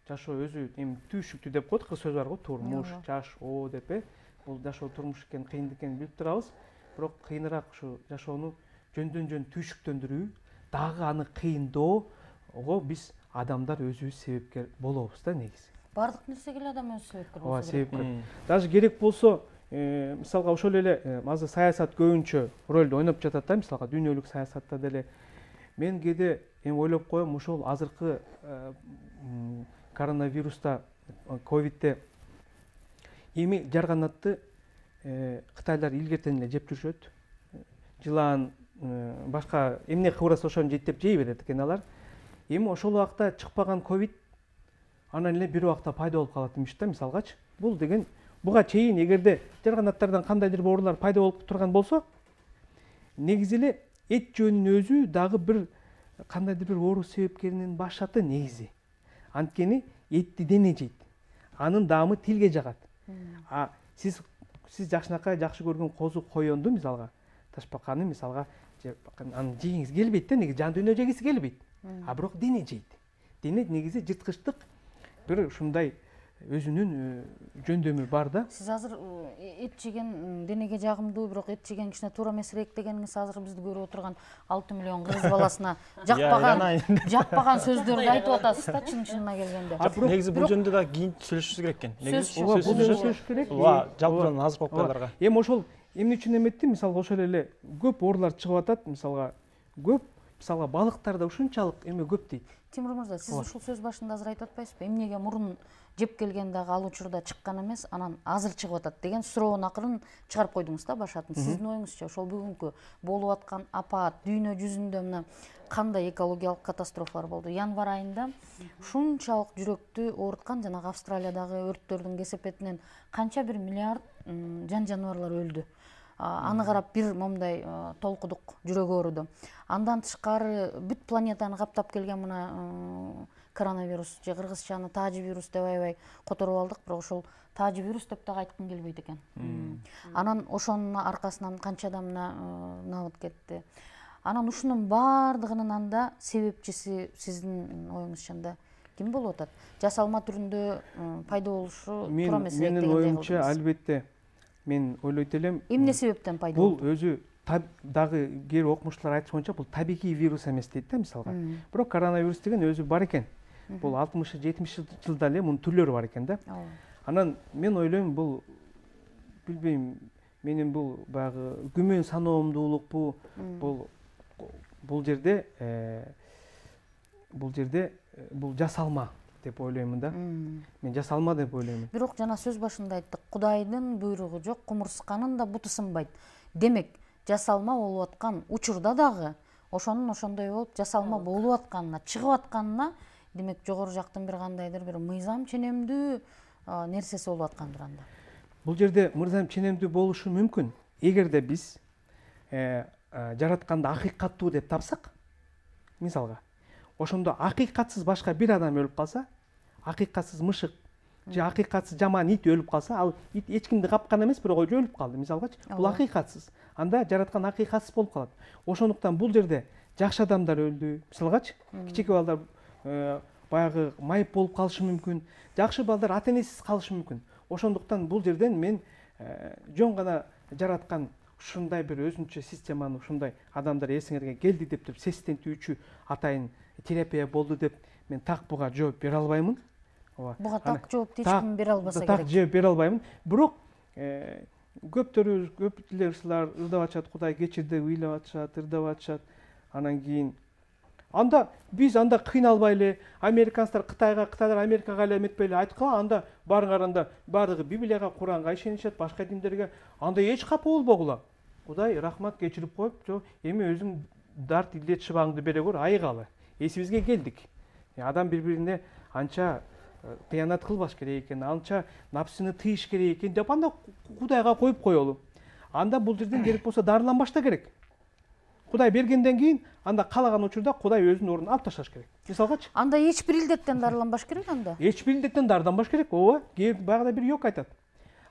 өзү эми түйшүктүү деп коет, кыз сөз бар го, турмуш, жаш, деп бул жашоо турмуш экен, кыйын экенин билип турабыз. Бирок кыйыныраак ушу жашоону жөндөн жөн түйшүктөндүрүү, дагы аны кыйындоого биз адамдар өзүбүз себепкер болобуз да негизи. Бардык нерсеге эле адам өзү себепкер Ооба, болсо керек. себепкер. Даже керек болсо, мисалга ошол эле азыр саясат көбүнчө ролду ойноп жатат да, мисалга дүйнөлүк саясатта деле. Мен кээде эми ойлоп коем, ошол азыркы коронавируста, ковидте эми жарганатты Кытайлар илгертен эле жеп жүрүшөт. Жылан, башка эмне кыбыраса ошону жейт деп жей берет экен алар. Эми ошол убакта чыкпаган ковид анан эле бир убакта пайда болуп калат имиш да, мисалгачы. Бул деген буга чейин эгерде жарганаттардан кандайдыр бир оорулар пайда болуп турган болсо, негизи эле эт жөнүнүн өзү дагы бир кандайдыр бир оору себепкеринин башаты негизи. Анткени этти дене жейт. Анын даамы тилге жагат. Сиз жакшынакай жакшы көргөн козу коёнду мисалга ташпаканы мисалга аны жегиңиз келбейт да, негизи жан дүйнө жегиси келбейт. Бирок дене жейт. Дене негизи жырткычтык бир ушундай өзүнүн жөндөмү бар да. Сиз азыр эт жеген денеге жагымдуу, бирок эт жеген кичине туура эмесирээк дегениңиз азыр бизди көрүп отурган 6 миллион кыргыз баласына жакпаган сөздөрдү айтып атасыз да, чын-чынына келгенде. Негизи бул жөнүндө да кийин сүйлөшүбүз керек экен. Негизи бул жөнүндө сүйлөшүш керек. Жалпы азыр балдарга. Эми ошол эмне үчүн эметти? Мисалга ошол эле көп оорулар чыгып атат, мисалга көп, мисалга балыктарда ушунчалык эме көп дейт. Тимур мырза, сиз ушул сөз башында азыр айтып атпайсызбы? Эмнеге мурун жеп келген дагы ал учурда чыккан эмес, анан азыр чыгып атат деген суроонун акырын чыгарып койдуңуз да башатын. Сиздин оюңузча ошол бүгүнкү болуп аткан апат дүйнө жүзүндө мына кандай экологиялык катастрофалар болду? Январь айында ушунчалык жүрөктү ооруткан жанагы Австралиядагы өрттөрдүн кесепетинен канча бир миллиард жан-жаныбарлар өлдү. Аны карап бир момундай толкудук, жүрөгү ооруду. Андан тышкары бүт планетаны каптап келген мына коронавирус же кыргызчаны таажи вирус деп аябай которуп алдык, бирок ошол таажи вирус деп дагы айткым келбейт экен. Анан ошонун аркасынан канча адам набыт кетти. Анан ушунун баардыгынын анда себепчиси сиздин оюңузча ким болуп атат? Жасалма түрүндө пайда болушу туура эмес дегендей. Менин оюмча албетте мен ойлойт элем. Эмне себептен пайда болду? Бул өзү дагы кээ бир окумуштуулар айтышканча бул табигый вирус эмес дейт да, мисалга. Бирок коронавирус деген өзү бар экен. Бул 60-70 жылда эле мунун түрлөрү бар экен да. Анан мен ойлойм бул билбейм, менин бул баягы күмөн саноомдуулукпу, бул жерде бул жасалма деп ойлоймун да. Мен жасалма деп ойлоймун. Бирок жана сөз башында айттык, Кудайдын буйругу жок, кумурсканын да буту сынбайт. Демек, жасалма болуп аткан учурда дагы ошонун ошондой болуп жасалма болуп атканына, чыгып атканына, демек жогору жактын бир кандайдыр бир мыйзам ченемдүү нерсеси болуп аткандыр анда. Бул жерде мыйзам ченемдүү болушу мүмкүн. Эгерде биз жаратканды акыйкаттуу деп тапсак, мисалга, ошондо акыйкатсыз башка бир адам өлүп калса, акыйкатсыз мышык же акыйкатсыз жаман ит өлүп калса, ал ит эч кимди капкан эмес, бирок өлүп калды, мисалгачы. Бул акыйкатсыз. Анда жараткан акыйкатсыз болуп калат. Ошондуктан бул жерде жакшы адамдар өлдү, мисалгачы. Кичике балдар баягы майып болуп калышы мүмкүн. Жакшы балдар ата-энесиз калышы мүмкүн. Ошондуктан бул жерден мен жөн гана жараткан ушундай бир өзүнчө системаны, ушундай адамдар эсиңерге келди деп туруп сестентүүчү атайын терапия болду деп мен так буга жооп бере албаймын. Буга так жоопту эч ким бере албаса керек. Так жооп бере албаймын. Бирок көптүлөр ырдап атышат, Кудай кечирди, ыйлап атышат, ырдап атышат. Анан кийин анда биз анда кыйналбай эле американецтер Кытайлар Америкага эле эметпей эле айткыла, анда барыңар, анда баардыгы Библияга, Куранга ишенишет, башка диндерге. Анда эч капа болбогула. Кудай рахмат кечирип коюп, жо эми өзүң дарт илдет шыбаңды бере көр, айыгалы. Эсибизге келдик. Адам бири-бирине анча кыянат кылбаш керек экен, анча напсыны тыйыш керек экен деп анда Кудайга коюп коелу. Анда бул жерден керек болсо дарыланбаш да керек. Кудай бергенден кийин анда каалаган учурда Кудай өзүнүн ордуна алып ташташ керек. Мисалгачы. Анда эч бир илдеттен дарыланбаш керек анда. Эч бир илдеттен дарыланбаш керек. Ооба, баягыда бир йог айтат.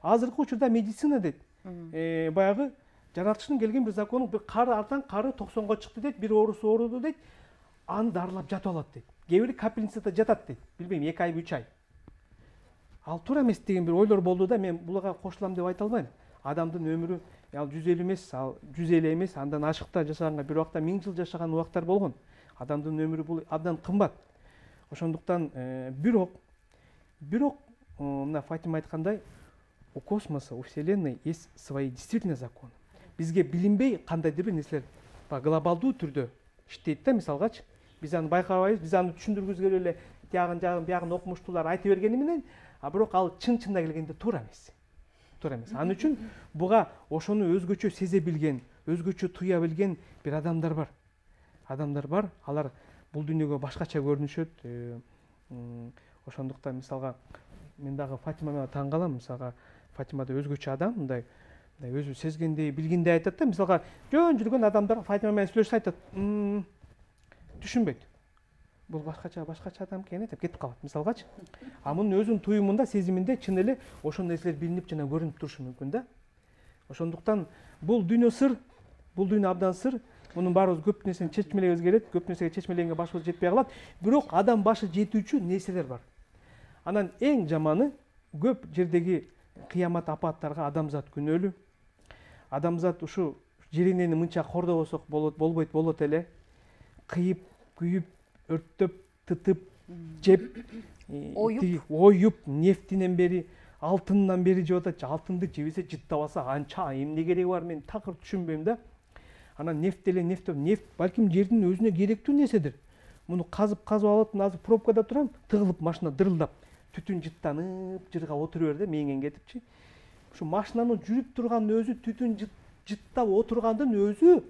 Азыркы учурда медицина дейт. Баягы жаратылыштын келген бир закону, бир кары артан кары 90го чыкты дейт, бир оорусу ооруду дейт. Аны дарылап жатып алат дейт. Кээ бири капельницада жатат дейт. Билбейм, 2 ай, 3 ай. Ал туура эмес деген бир ойлор болду да, мен буларга кошулам деп айта албайм. Адамдын өмүрү ал 150 эмес, ал 150 эмес, андан ашыкта жашаганга бир убакта 1000 жыл жашаган убактар болгон. Адамдын өмүрү бул абдан кымбат. Ошондуктан бирок мына Фатима айткандай, у космоса, у Вселенной есть свои действительно законы. Бизге билинбей кандайдыр бир нерселер глобалдуу түрдө иштейт да, мисалгачы. Биз аны байкабайбыз, биз аны түшүндүргүзгө эле тиягын биягын окумуштуулар айтып бергени менен, бирок ал чын-чынына келгенде туура эмес. Туура эмес. Ал үчүн буга ошону өзгөчө сезе билген, өзгөчө туя билген бир адамдар бар. Адамдар бар, алар бул дүйнөгө башкача көрүнүшөт. Ошондуктан мисалга мен дагы Фатимага таң калам. Мисалга Фатима да өзгөчө адам, мындай өзү сезгендей, билгендей айтат да. Мисалга жөн жүргөн адамдар Фатима менен сүйлөшсө айтат, түшүнбөйт. Бул башкача адам экен деп кетип калат, мисалгачы. А мунун өзүнүн туюмунда, сезиминде чын эле ошол нерселер билинип жана көрүнүп турушу мүмкүн да. Ошондуктан бул дүйнө сыр, бул дүйнө абдан сыр. Мунун баарыбыз көп нерсени чечмелегибиз келет, көп нерсеге чечмеленге башыбыз жетпей калат. Бирок адам башы жетүүчү нерселер бар. Анан эң жаманы көп жердеги кыямат апаттарга адамзат күнөөлүү. Адамзат ушу жеринени мынча кордобосок болот эле. Кыйып, күйүп, өрттөп, тытып, жеп, оюп, нефтинен бери, алтындан бери жеп атат. Алтынды жебесе, жыттабаса анча эмне кереги бар, мен такыр түшүнбөйм да. Анан нефт балким жердин өзүнө керектүү нерседир. Муну казып алат, азыр пробкада турам, тыгылып машина дырылдап, түтүн жыттанып, жырга отура берди, меңен кетипчи. Ушу машинанын жүрүп тургандын өзү, түтүн жыттап отургандын өзү,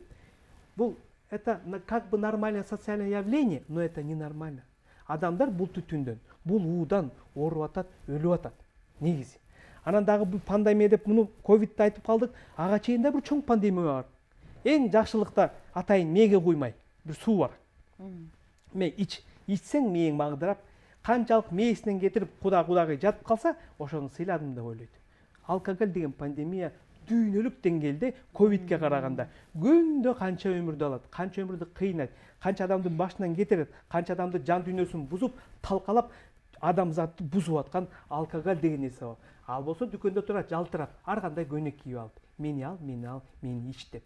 бул это как бы нормальное социальное явление, но это ненормально. Адамдар бул түтүндөн, бул уудан ооруп атат, өлүп атат. Негизи. Анан дагы бул пандемия деп муну ковидти айтып калдык. Ага чейин да бир чоң пандемия бар. Эң жакшылыкта атайын мээге куймай бир суу бар. Мээ ичсең мээң маңдырап, канчалык мээсинен кетирип кудагы жатып калса, ошону сыйладым деп ойлойт. Алкоголь деген пандемия дүйнөлүк деңгээлде ковидке караганда күндө канча өмүрдү алат, канча өмүрдү кыйнайт, канча адамдын башынан кетирет, канча адамдын жан дүйнөсүн бузуп, талкалап, адамзатты бузуп аткан алкоголь деген нерсе бар. Ал болсо дүкөндө турат, жалтырап, ар кандай көйнөк кийип алып, мени ал, мени ич деп.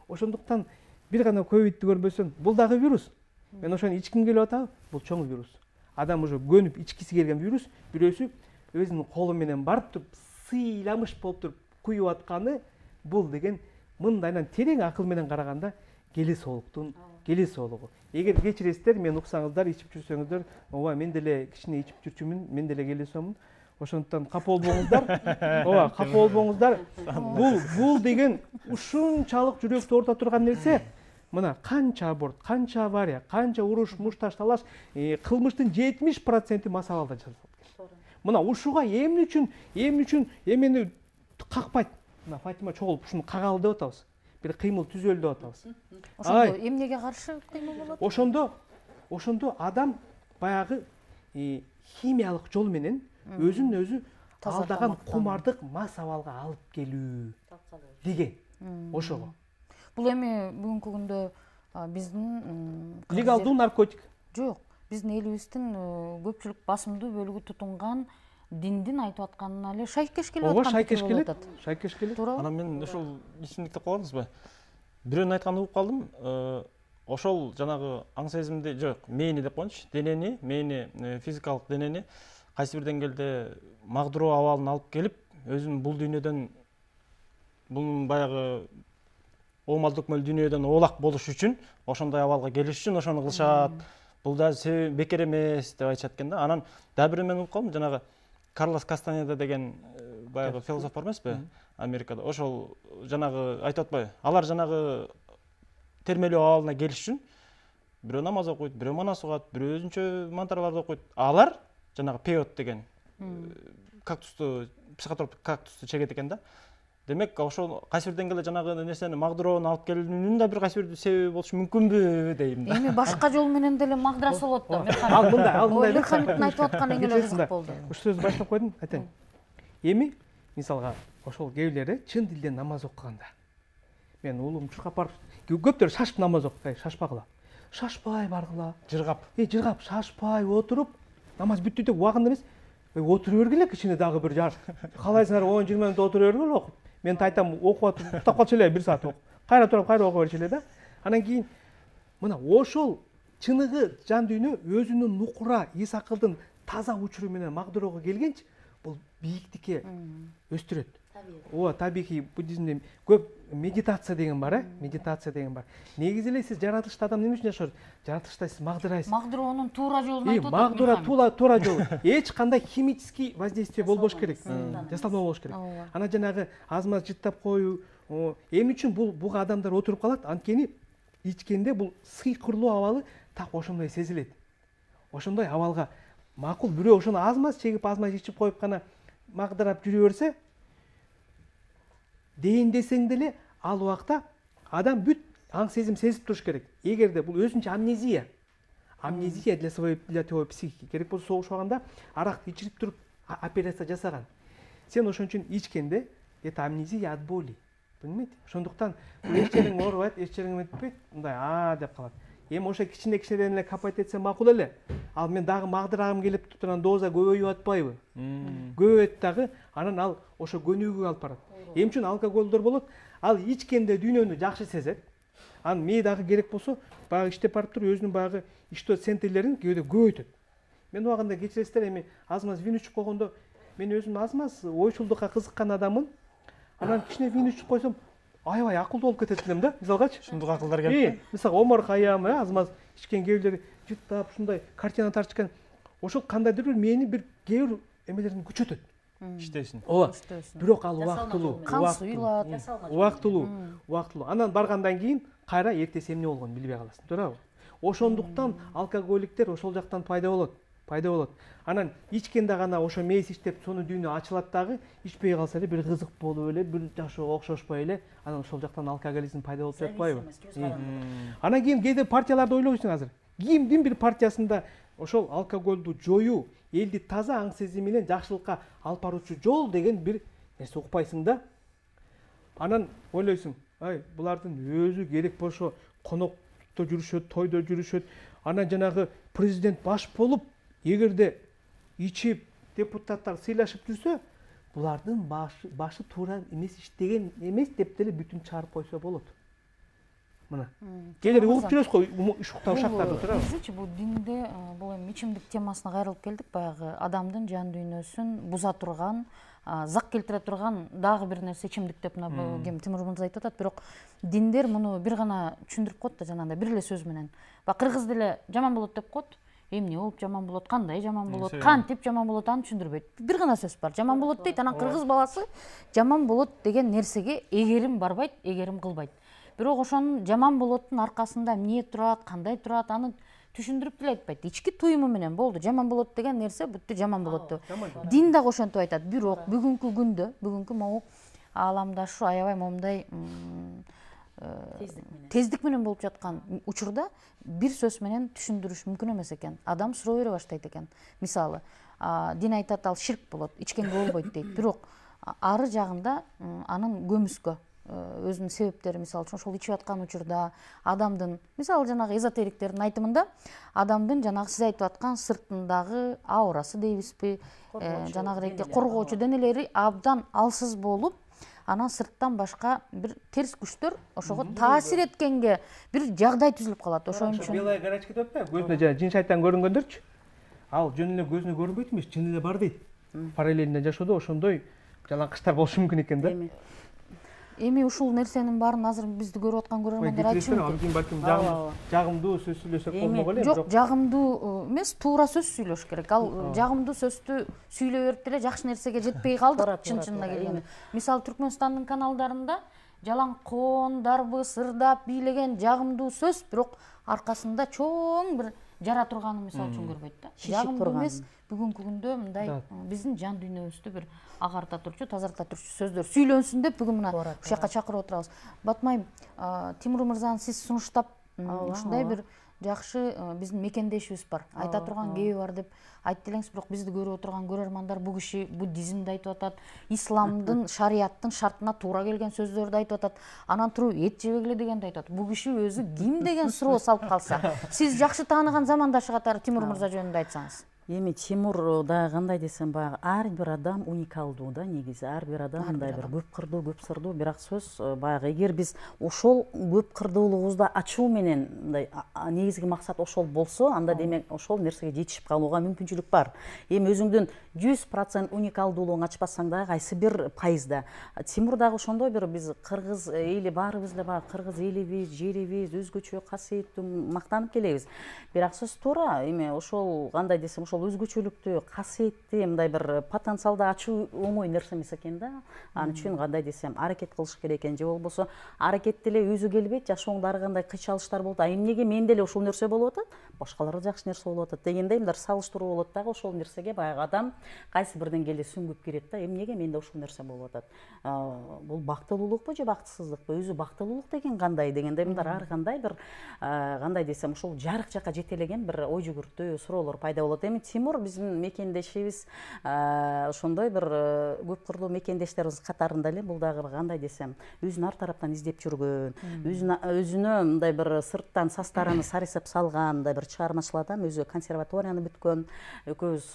Ошондуктан бир гана ковидти көрбөсөң, бул дагы вирус. Мен ошону ичким келип атам, бул чоң вирус. Адам уже көнүп ичкиси келген вирус, бирөөсү өзүнүн колу менен барып туруп, сыйламыш болуп туруп куюп атканы, бул деген мындайынан терең акыл менен караганда келе соолуктун келесі олығы. Егер кечиресиздер, мен уксаңыздар, ичип жүрсөңүздөр, ооба мен деле кичине ичип жүрчүмүн, мен деле келесомун. Ошондуктан капа болбоңуздар. Ооба, капа болбоңуздар. Бул деген ушунчалык жүрөктү оорута турган нерсе. Мына канча аборт, канча авария, канча уруш, мушташ, талаш, кылмыштын 70% мас абалда жасалат. Мына ушуга эмне үчүн эмени какпайт. Мына Фатима чогулуп ушуну кагалы деп атабыз. Бир кыймыл түзөлү деп атабыз. Ошондо эмнеге каршы кыймыл болот? Ошондо адам баягы химиялык жол менен өзүн өзү алдаган кумардык мас абалга алып келүү деген ошого. Бул эми бүгүнкү күндө биздин легалдуу наркотик. Жок, биздин элибиздин көпчүлүк басымдуу бөлүгү тутунган диндин айтып атканына эле шайкеш келип аткан. Ооба, шайкеш келет. Туура. Анан мен ошол ичимдик деп калдыңызбы? Бирөөнүн айтканын угуп калдым. Ошол жанагы аң сезимди, жок, мээни деп коеюнчу, денени, мээни, физикалык денени кайсы бир деңгээлде магдыроо абалына алып келип, өзүн бул дүйнөдөн, бул баягы оомал-төкмөл дүйнөдөн оолак болуш үчүн, ошондой абалга келиш үчүн ошону кылышат. Бул да бекер эмес деп айтышат экен да. Анан дагы бир мен угуп калдым, жанагы Карлос Кастанеда деген баягы философ бар эмеспи? Америкада. Ошол жанагы айтып атпайбы? Алар жанагы термелөө абалына келиш үчүн бирөө намаз окуйт, бирөө манас угат, бирөө өзүнчө мантраларды окуйт. Алар жанагы пеот деген кактусту, психотроптук кактусту чегет экен да. Демек, ошол кайсы бир деңгээлде жанагы нерсени магдыроону алып келүүнүн да бир кайсы бир себеби болушу мүмкүнбү дейм да. Эми башка жол менен деле магдырасы болот да. Ал мындай. Мирхамиттин айтып атканы эле кызык болду. Ушул сөздү баштап койдум, айтайын. Эми мисалга ошол кээбилери чын дилден намаз окуганда. Мен уулум чуркап барып, көптөр шашып намаз окуйт, шашпагыла. Шашпай баргыла. Жыргап, шашпай отуруп, намаз бүттү деп убагында эмес, отура бергиле кичине дагы бир жаш. Калайсыңар 10-20 мүнөт отура бергиле окуп. Мен айтам, окуп атып, уктап калчу эле 1 саат окуп. Кайра туруп, кайра окуп берчү эле да. Анан кийин мына ошол чыныгы жан дүйнө өзүнүн нукура, эс акылдын таза учуру менен магдыроого келгенчи, бул бийиктикке өстүрөт. Ооба, табигый буддизмде көп медитация деген бар, медитация деген бар. Негизи эле сиз жаратылышта адам эмне үчүн жашайт? Жаратылышта сиз магдырайсыз. Магдыроонун туура жолун айтып атат. Магдыра туура жол. Эч кандай химический воздействие болбош керек. Жасалма болуш керек. Анан жанагы азмаз жыттап коюу, эмне үчүн буга адамдар отуруп калат? Анткени ичкенде бул сыйкырлуу абалы так ошондой сезилет. Ошондой абалга макул бирөө ошону азмаз чегип, азмаз ичип коюп гана магдырап жүрө берсе, дейин десең деле ал убакта адам бүт аң сезим сезип туруш керек. Эгерде бул өзүнчө амнезия для твоей психики керек болсо согуш убагында аракты ичирип туруп операция жасаган. Сен ошон үчүн ичкенде это амнезия от боли. Понимаете? Ошондуктан эч жериң оорубайт, эч жериң өтпөйт, мындай деп калат. Эми ошо кичинекичинеден эле капайт этсе макул эле. Ал мен дагы магдырагым келип турган доза көбөйүп атпайбы? Көбөйөт дагы, анан ал ошо көнүгүүгө алып барат. Эмне үчүн алкоголдор болот? Ал ичкенде дүйнөнү жакшы сезет. Анан мээ дагы керек болсо, баягы иштеп барып туруп өзүнүн баягы иштөө центрлерин кээде көбөйтөт. Мен убагында кечиресиздер, эми азмаз вин ичип койгондо, мен өзүм азмаз ойчулдукка кызыккан адаммын. Анан кичине вин ичип койсом, аябай акылдуу болуп кетет элем да, мисалгачы. Ушундук акылдар келип. Мисалга оморк аям, азмаз ичкен кээбилери жыттап ушундай картина тартышкан. Ошол кандайдыр бир мени бир кээ бир эмелерин күчөтөт. Иштесин. Ооба. Бирок ал убактылуу. Кан суюлат. Убактылуу. Анан баргандан кийин кайра эртеси эмне болгонун билбей каласың, туурабы? Ошондуктан алкоголиктер ошол жактан пайда болот. Анан ичкенде гана ошо мээси иштеп, сону дүйнө ачылат дагы, ичпей калса эле бир кызык болуп эле, бир жашоого окшошпой эле, анан ошол жактан алкоголизм пайда болуп жатпайбы? Анан кийин кээде партияларды ойлойсуң азыр. Кимдин бир партиясында ошол алкоголду жоюу, элди таза аң сезим менен жакшылыкка алып баруучу жол деген бир нерсе укпайсың да. Анан ойлойсуң, булардын өзү керек болсо конокто жүрүшөт, тойдо жүрүшөт. Анан жанагы президент баш болуп, эгерде ичип, депутаттар сыйлашып жүрсө, булардын башы туура эмес иштеген эмес деп деле бүтүн чыгарып койсо болот. мына кээде угуп жүрөбүз го ушуктап ушактарды туурабы? Негизичи бул динде бул эми ичимдик темасына кайрылып келдик. Баягы адамдын жан дүйнөсүн буза турган, зак келтире турган дагы бир нерсе ичимдик деп мына ким Тимур мырза айтып атат. Бирок диндер муну бир гана түшүндүрүп коет да, жанагындай бир эле сөз менен. Баягы кыргыз деле жаман болот деп коет. Эмне болуп жаман болот, кандай жаман болот, кантип жаман болот, аны түшүндүрбөйт. Бир гана сөз бар, жаман болот дейт. Анан кыргыз баласы жаман болот деген нерсеге эгерим барбайт, эгерим кылбайт. Бирок ошонун жаман болоттун аркасында эмне турат, кандай турат, аны түшүндүрүп деле айтпайт. Ички туюму менен болду, жаман болот деген нерсе бүттү жаман болот деп. Дин дагы ошентип айтат. Бирок бүгүнкү күндө, бүгүнкү могу ааламдашу аябай момундай тездик менен болуп жаткан учурда бир сөз менен түшүндүрүш мүмкүн эмес экен. Адам суроо бере баштайт экен. Мисалы, дин айтат ал ширк болот, ичкенге болбойт дейт. Бирок ары жагында анын көмүскө өзүнүн себептери, мисалы үчүн ошол ичип аткан учурда адамдын, мисалы жанагы эзотериктердин айтымында адамдын жанагы сиз айтып аткан сыртындагы аурасы дейбизби, жанагы коргоочу денелери абдан алсыз болуп, анан сырттан башка бир терс күчтөр ошого таасир эткенге бир жагдай түзүлүп калат. Ошон үчүн белая горячка деп атпайбы? Көзүнө жана жин шайтан көрүнгөндөрчү. Ал жөн эле көзүнө көрүнбөйт эмес, жин эле бар дейт. Параллельно жашоодо ошондой жалаңкычтар болушу мүмкүн экен да. Эми ушул нерсенин баарын азыр бизди көрүп аткан көрөрмөндөр айтышы мүмкүн. Балким жагымдуу сөз сүйлөсөк болмок эле. Жок, жагымдуу эмес, туура сөз сүйлөш керек. Ал жагымдуу сөздү сүйлөй берип деле жакшы нерсеге жетпей калдык, чын-чынына келгенде. Мисалы Түркмөнстандын каналдарында жалаңкоон, дарбы, сырдап бийлеген жагымдуу сөз, бирок аркасында чоң бир жара турганын мисалы үчүн көрбөйт да. Жагымдуу эмес, бүгүнкү күндө мындай биздин жан дүйнөбүздү бир агарта турчу, тазарта турчу сөздөр сүйлөнсүн деп бүгүн мына ушул жака чакырып отурабыз. Батмайым, Тимур мырзаны сиз сунуштап ушундай бир жакшы биздин мекендешибиз бар, айта турган кеби бар деп айтып элеңиз. Бирок бизди көрүп отурган көрөрмандар бул киши буддизмди айтып атат, исламдын, шарияттын шартына туура келген сөздөрдү айтып атат, анан туруп эт жебегиле дегенди айтып атат. Бул киши өзү ким деген суроо салып калса, сиз жакшы тааныган замандашы катары Тимур мырза жөнүндө айтсаңыз. Эми Тимур да кандай десем, баягы ар бир адам уникалдуу да, негизи ар бир адам мындай бир көп кырдуу, көп сырдуу. Бирок сөз баягы эгер биз ошол көп кырдуулугубузду ачуу менен мындай негизги максат ошол болсо, анда демек ошол нерсеге жетишип калууга мүмкүнчүлүк бар. Эми өзүңдүн 100% уникалдуулугун ачпасаң дагы кайсы бир пайызда. Тимур дагы ошондой бир биз кыргыз эли баарыбыз эле баягы кыргыз элибиз, жерибиз өзгөчө касиеттүү мактанып келебиз. Бирок сөз туура, эми ошол кандай десем, өзгөчөлүктү, касиетти, мындай бир потенциалды ачуу оңой нерсе эмес экен да. Ал үчүн кандай десем, аракет кылыш керек экен, же болбосо аракет деле өзү келбейт, жашооңдо ар кандай кыйчалыштар болот. Эмнеге менде эле ушул нерсе болуп атат, башкаларда жакшы нерсе болуп атат дегендей мындай салыштыруу болот дагы. Ошол нерсеге баягы адам кайсы бир деңгээлде сүңгүп кирет да. Эмнеге менде ушул нерсе болуп атат? Бул бактылуулукпу же бактысыздыкпы? Өзү бактылуулук деген кандай дегендей мындай ар кандай бир кандай десем, ушул жарык жакка жетелеген бир ой жүгүртүү суроолор пайда болот. Эми Тимур биздин мекендешибиз, ошондой бир көп кырдуу мекендештерибиз катарында эле. Бул дагы кандай десем, өзүн ар тараптан издеп жүргөн, өзүнө мындай бир сырттан састараны сарисеп салган, мындай бир чыгармачыл адам. Өзү консерваторияны бүткөн, экөөбүз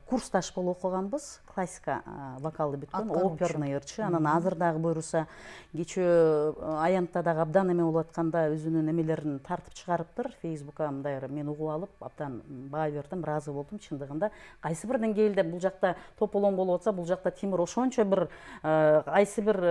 курсташ болуп окуганбыз, классика вокалды бүткөн, оперный ырчы. Анан азыр дагы буюрса кечээ аянтта дагы абдан эме болуп атканда өзүнүн эмелерин тартып чыгарыптыр. Фейсбукка мындай мен угуп алып абдан баа бердим, ыраазы болдум. Чындыгында кайсы бир деңгээлде бул жакта тополоң болуп атса, бул жакта Тимур ошончо бир кайсы бир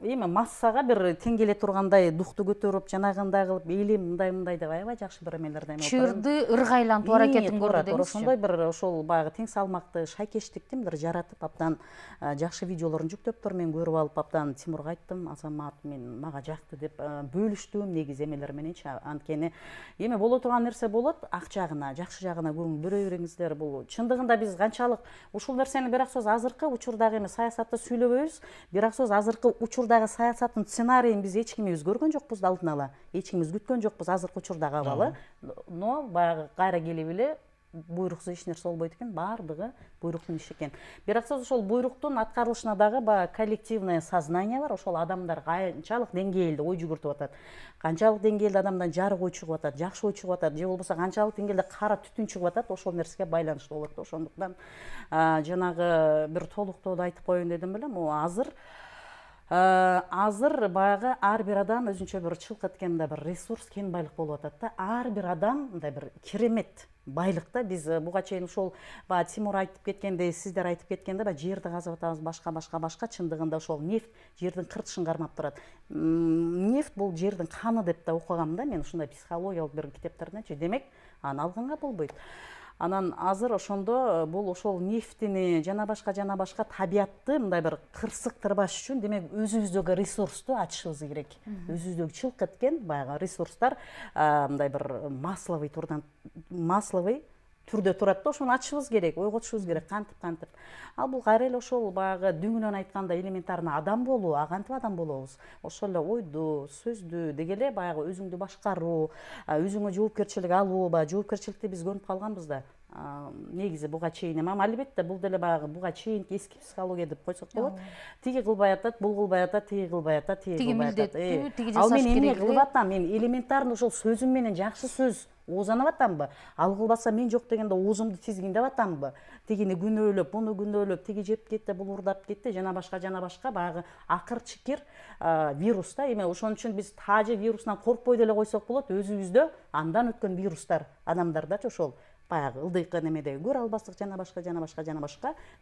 эми массага бир тең келе тургандай духту көтөрүп, жанагындай кылып, элим мындай деп аябай жакшы бир эмелерди эме кылып. Чырды ыргайлантуу аракетин көрдү деңизчи. Ошондой бир ошол баягы тең салмакты, шайкештикти бир жаратып абдан жакшы видеолорун жүктөптүр. Мен көрүп алып абдан Тимурга айттым, Азамат, мага жакты деп бөлүштүм негизи эмелер мененчи. Анткени эми боло турган нерсе болот, ак жагына, жакшы жагына көңүл бөлө бериңиздер. Бул чындыгында биз канчалык ушул нерсени бирок сөз азыркы учурдагы эми саясатты сүйлөбөйбүз. Бирок сөз азыркы учурдагы саясаттын сценарийин биз эч кимибиз көргөн жокпуз алдын ала. Эч кимибиз күткөн жокпуз азыркы учурдагы абалы. Но баягы кайра келип эле буйруксуз эч нерсе болбойт экен, баардыгы буйруктун иши экен. Бирок сөз ошол буйруктун аткарылышына дагы баягы коллективное сознание бар. Ошол адамдар канчалык деңгээлде ой жүгүртүп атат, канчалык деңгээлде адамдан жарык ой чыгып атат, жакшы ой чыгып атат, же болбосо канчалык деңгээлде кара түтүн чыгып атат, ошол нерсеге байланыштуу болот да. Ошондуктан жанагы бир толуктоодо айтып коеюн дедим белем. Азыр Азыр баягы ар бир адам өзүнчө бир чылк эткенде бир ресурс, кен байлык болуп атат да. Ар бир адам мындай бир керемет байлык да. Биз буга чейин ошол баягы Тимур айтып кеткендей, сиздер айтып кеткендей, баягы жерди казып атабыз, башка. Чындыгында ошол нефть жердин кыртышын кармап турат. Нефть бул жердин каны деп да окугам да мен, ушундай психологиялык бир китептерденчи. Демек, аны алганга болбойт. Анан азыр ошондо бул ошол нефтини жана башка табиятты мындай бир кырсыктырбаш үчүн демек өзүбүздөгү ресурсту ачышыбыз керек. Өзүбүздөгү чылк эткен баягы ресурстар мындай бир масловый түрдө турат да, ошону ачышыбыз керек, ойготушубуз керек, кантип. Ал бул кайра эле ошол баягы дүңүнөн айтканда элементарный адам болуу, кантип адам болобуз? Ошол эле ойду, сөздү деги эле баягы өзүңдү башкаруу, өзүңө жоопкерчилик алуу, баягы жоопкерчиликти биз көрүп калганбыз да. Негизи буга чейин эми албетте бул деле баягы буга чейин эски психология деп койсок болот. Тиги кылбай атат, бул кылбай атат, тиги кылбай атат, тиги кылбай атат. Ал мен эмне кылып атам? Мен элементарный ошол сөзүм менен жакшы сөз оозанып атамбы? Ал кылбаса мен жок дегенде оозумду тизгиндеп атамбы? Тигини күнөөлөп, буну күнөөлөп, тиги жеп кетти, бул урдап кетти, жана башка баягы акыр чикир вирус да. Эми ошон үчүн биз тажы вирусунан коркпой деле койсок болот, өзүбүздө андан өткөн вирустар, адамдардачы ошол баягы ылдыйкы немедеги көрө албастык жана башка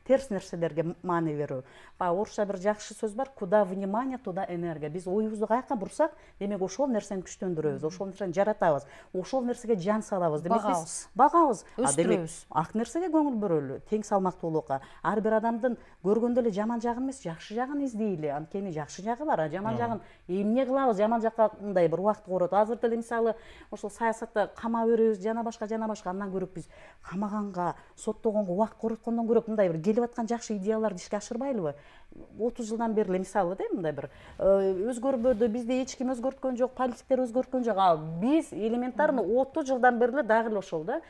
терс нерселерге маани берүү. Баягы орусча бир жакшы сөз бар: куда внимание, туда энергия. Биз оюбузду каяка бурсак, демек ошол нерсени күчтөндүрөбүз, ошол нерсени жаратабыз, ошол нерсеге жан салабыз. Демек биз багабыз, өстүрөбүз. Ак нерсеге көңүл бөрөлү, тең салмактуулукка. Ар бир адамдын көргөндө эле жаман жагын эмес, жакшы жагын издейли. Анткени жакшы жагы бар, жаман жагын эмне кылабыз? Жаман жакка мындай бир убакыт корот. Азыр деле мисалы ошол саясатта кама беребиз, жана башка. Андан көрө биз камаганга, соттогонго убакыт короткондон көрө мындай бир келип аткан жакшы идеяларды ишке ашырбайлыбы? 30 жылдан бери мисалы мындай бир өзгөрбөдү, бизди эч ким өзгөрткөн жок, политиктер өзгөрткөн жок. А биз элементарно 30 жылдан бери дагы эле ошол да.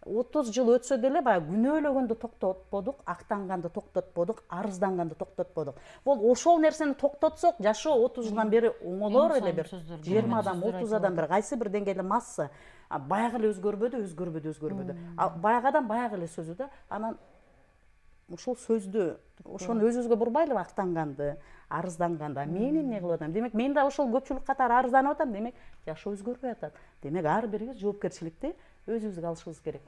30 жыл өтсө деле баягы күнөөлөгөндү токтотподук, актанганды токтотподук, арызданганды токтотподук. Бул ошол нерсени токтотсок, жашоо 30 жылдан бери оңолор эле бир 20 адам, 30 адам бир кайсы бир деңгээлде масса баягы эле өзгөрбөдү. Баягы адам баягы эле сөзү да. Анан ошол сөздү, ошону өзүбүзгө бурбайлыбы, актанганды, арызданганды. Мен эмне кылып атам? Демек мен да ошол көпчүлүк катары арызданып атам. Демек жашоо өзгөрбөй атат. Демек ар бирибиз жоопкерчиликти өзүбүзгө алышыбыз керек.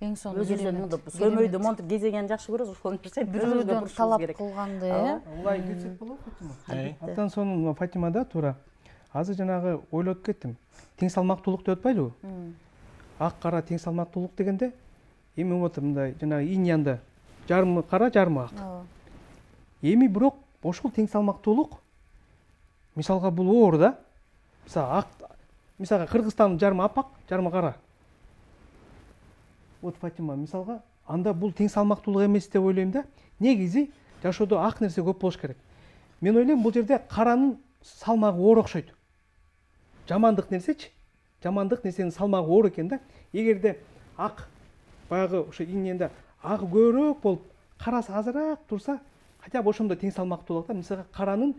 Эң сонун сөмөйдү монтип кезеген жакшы көрөбүз, ошол нерсени бирөөдөн талап кылганды, Улай кетсек болот Фатима. Абдан сонун Фатима да туура. Азыр жанагы ойлоп кеттим. Тең салмактуулук деп атпайлыбы? Ак кара тең салмактуулук дегенде эми вот мындай жанагы инь-янда жарымы кара, жарымы ак. Эми бирок ошол тең салмактуулук мисалга бул оор да. Мисалга Кыргызстандын жарымы апак, жарымы кара. Вот Фатима, мисалга анда бул тең салмактуулук эмес деп ойлойм да. Негизи жашоодо ак нерсе көп болуш керек. Мен ойлойм бул жерде каранын салмагы оор окшойт. Жамандык нерсечи, жамандык нерсенин салмагы оор экен да. Эгерде ак баягы ошо иньенде ак көбүрөөк болуп, карасы азыраак турса, хотя бы ошондо тең салмактуулук да. Мисалга каранын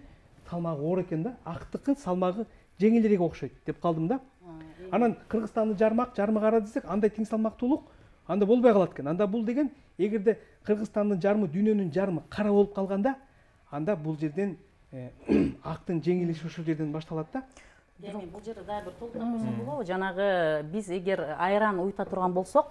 салмагы оор экен да, актыкын салмагы жеңилирээк окшойт деп калдым да. Анан Кыргызстандын жарымы ак, жарымы кара десек, андай тең салмактуулук анда болбой калат экен. Анда бул деген эгерде Кыргызстандын жарымы, дүйнөнүн жарымы кара болуп калганда, анда бул жерден актын жеңилиши ошол жерден башталат да. Бул жерде дагы бир толтура койсок болобу? Жанагы биз эгер айран уйта турган болсок,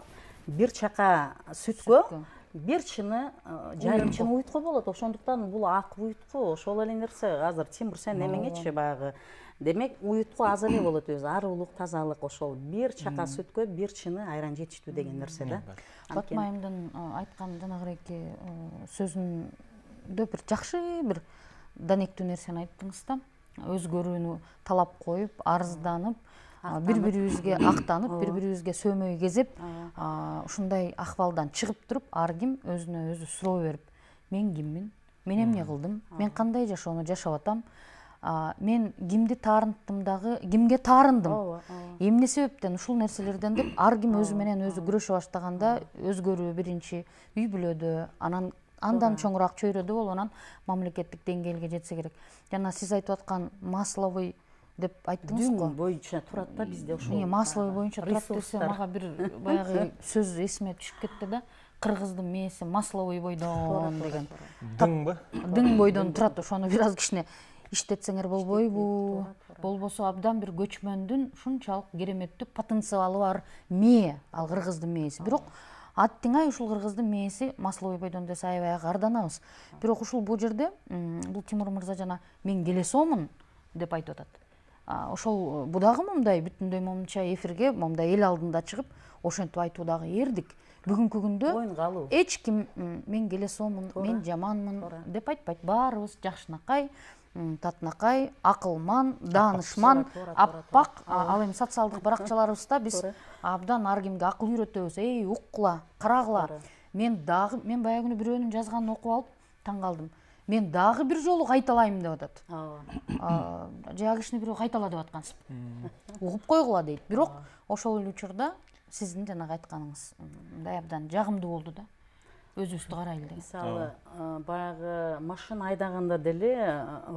бир чака сүткө бир чыны, жарым чыны уйтку болот. Ошондуктан бул ак уйтку, ошол эле нерсе. Азыр Тимур сен эмеңечи баягы. Демек уйтку аз эле болот өзү, арылык, тазалык ошол. Бир чака сүткө бир чыны айран жетиштүү деген нерсе да. Фатима айымдын айткан жанагыреки сөзүндө бир жакшы бир данектүү нерсени айттыңыз да. Өзгөрүүнү талап коюп, арызданып, бири-бирибизге актанып, бири-бирибизге сөмөй кезип, ушундай акыбалдан чыгып туруп, ар ким өзүнө өзү суроо берип, мен киммин? Мен эмне кылдым? Мен кандай жашоону жашап атам? Мен кимди таарынттым дагы, кимге таарындым? Эмне себептен ушул нерселерден деп ар ким өзү менен өзү күрөшө баштаганда өзгөрүү биринчи үй бүлөдө, андан чоңураак чөйрөдө болуп, анан мамлекеттик деңгээлге жетсе керек. Жана сиз айтып аткан масловый деп айттыңыз го. Дүң боюнча турат да бизде ошол. Масловый боюнча турат десе, мага бир баягы сөз эсиме түшүп кетти да. кыргыздын мээси масловый бойдон деген. Дыңбы? Дың бойдон турат, ошону бир аз кичине иштетсеңер болбойбу? Болбосо абдан бир көчмөндүн ушунчалык кереметтүү потенциалы бар мээ, ал кыргыздын мээси. Бирок аттиңай ушул кыргыздын мээси масловый бойдон десе аябай карданабыз. Бирок ушул бул жерде бул Тимур мырза жана мен келесомун деп айтып атат. Ошол бу дагы момундай бүтүндөй момунча эфирге момундай эл алдында чыгып ошентип айтуу дагы эрдик. Бүгүнкү күндө эч ким мен келесомун, мен жаманмын деп айтпайт. Баарыбыз жакшынакай, татынакай, акылман, таанышман, аппак. Ал эми социалдык баракчаларыбызда биз абдан ар кимге акыл үйрөтөбүз. Эй, уккула, карагыла. Мен баягы күнү бирөөнүн жазганын окуп алып таң калдым. Мен дагы бир жолу кайталайм деп атат. Жаа кишини бирөө кайтала деп аткансып. Угуп койгула дейт. Бирок ошол эле учурда сиздин жанагы айтканыңыз мындай абдан жагымдуу болду да. Өзүбүздү карайлы деген. Мисалы, баягы машина айдаганда деле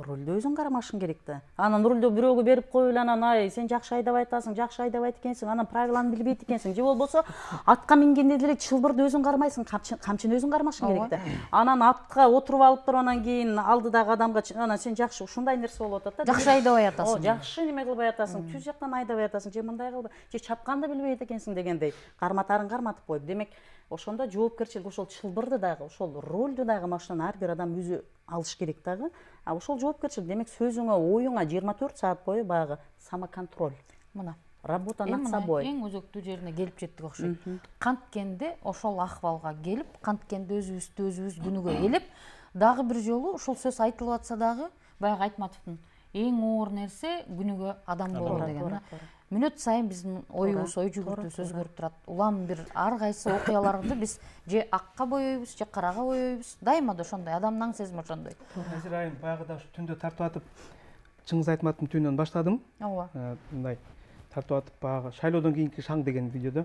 рулду өзүң кармашың керек да. Анан рулду бирөөгө берип коюп эле анан ай сен жакшы айдабай атасың, жакшы айдабайт экенсиң, анан правиланы билбейт экенсиң. Же болбосо атка мингенде деле чылбырды өзүң кармайсың, камчыны өзүң кармашың керек да. Анан атка отуруп алып туруп анан кийин алдыдагы адамга анан сен жакшы ушундай нерсе болуп атат да. Жакшы айдабай атасың. Жакшы неме кылбай атасың, түз жактан айдабай атасың, же мындай кылбай, же чапканды билбейт экенсиң дегендей карматарын карматып коюп. Демек, ошондо жоопкерчилик ошол чылбырды дагы, ошол рулду дагы машинаны ар бир адам өзү алыш керек дагы. Ошол жоопкерчилик. Демек, сөзүңө, оюңа 24 саат бою баягы самоконтроль. Мына Работа над собой. Эң өзөктүү жерине келип жеттик окшойт. Канткенде ошол акыбалга келип, канткенде өзүбүз күнүгө элеп, дагы бир жолу ушул сөз айтылып атса дагы, баягы Айтматовдун эң оор нерсе күнүгө адам болуу деген. Мүнөт сайын биздин оюбуз, ой жүгүртүүбүз өзгөрүп турат. Улам бир ар кайсы окуяларды биз же акка боёйбуз, же карага боёйбуз. Дайыма да ошондой, адамдын сезими ошондой. Азыр айым баягыда ушу түндө тартып атып, Чыңгыз Айтматовдун түнүнөн баштадым. Ооба. Мындай тартып атып баягы шайлоодон кийинки шаң деген видеодо.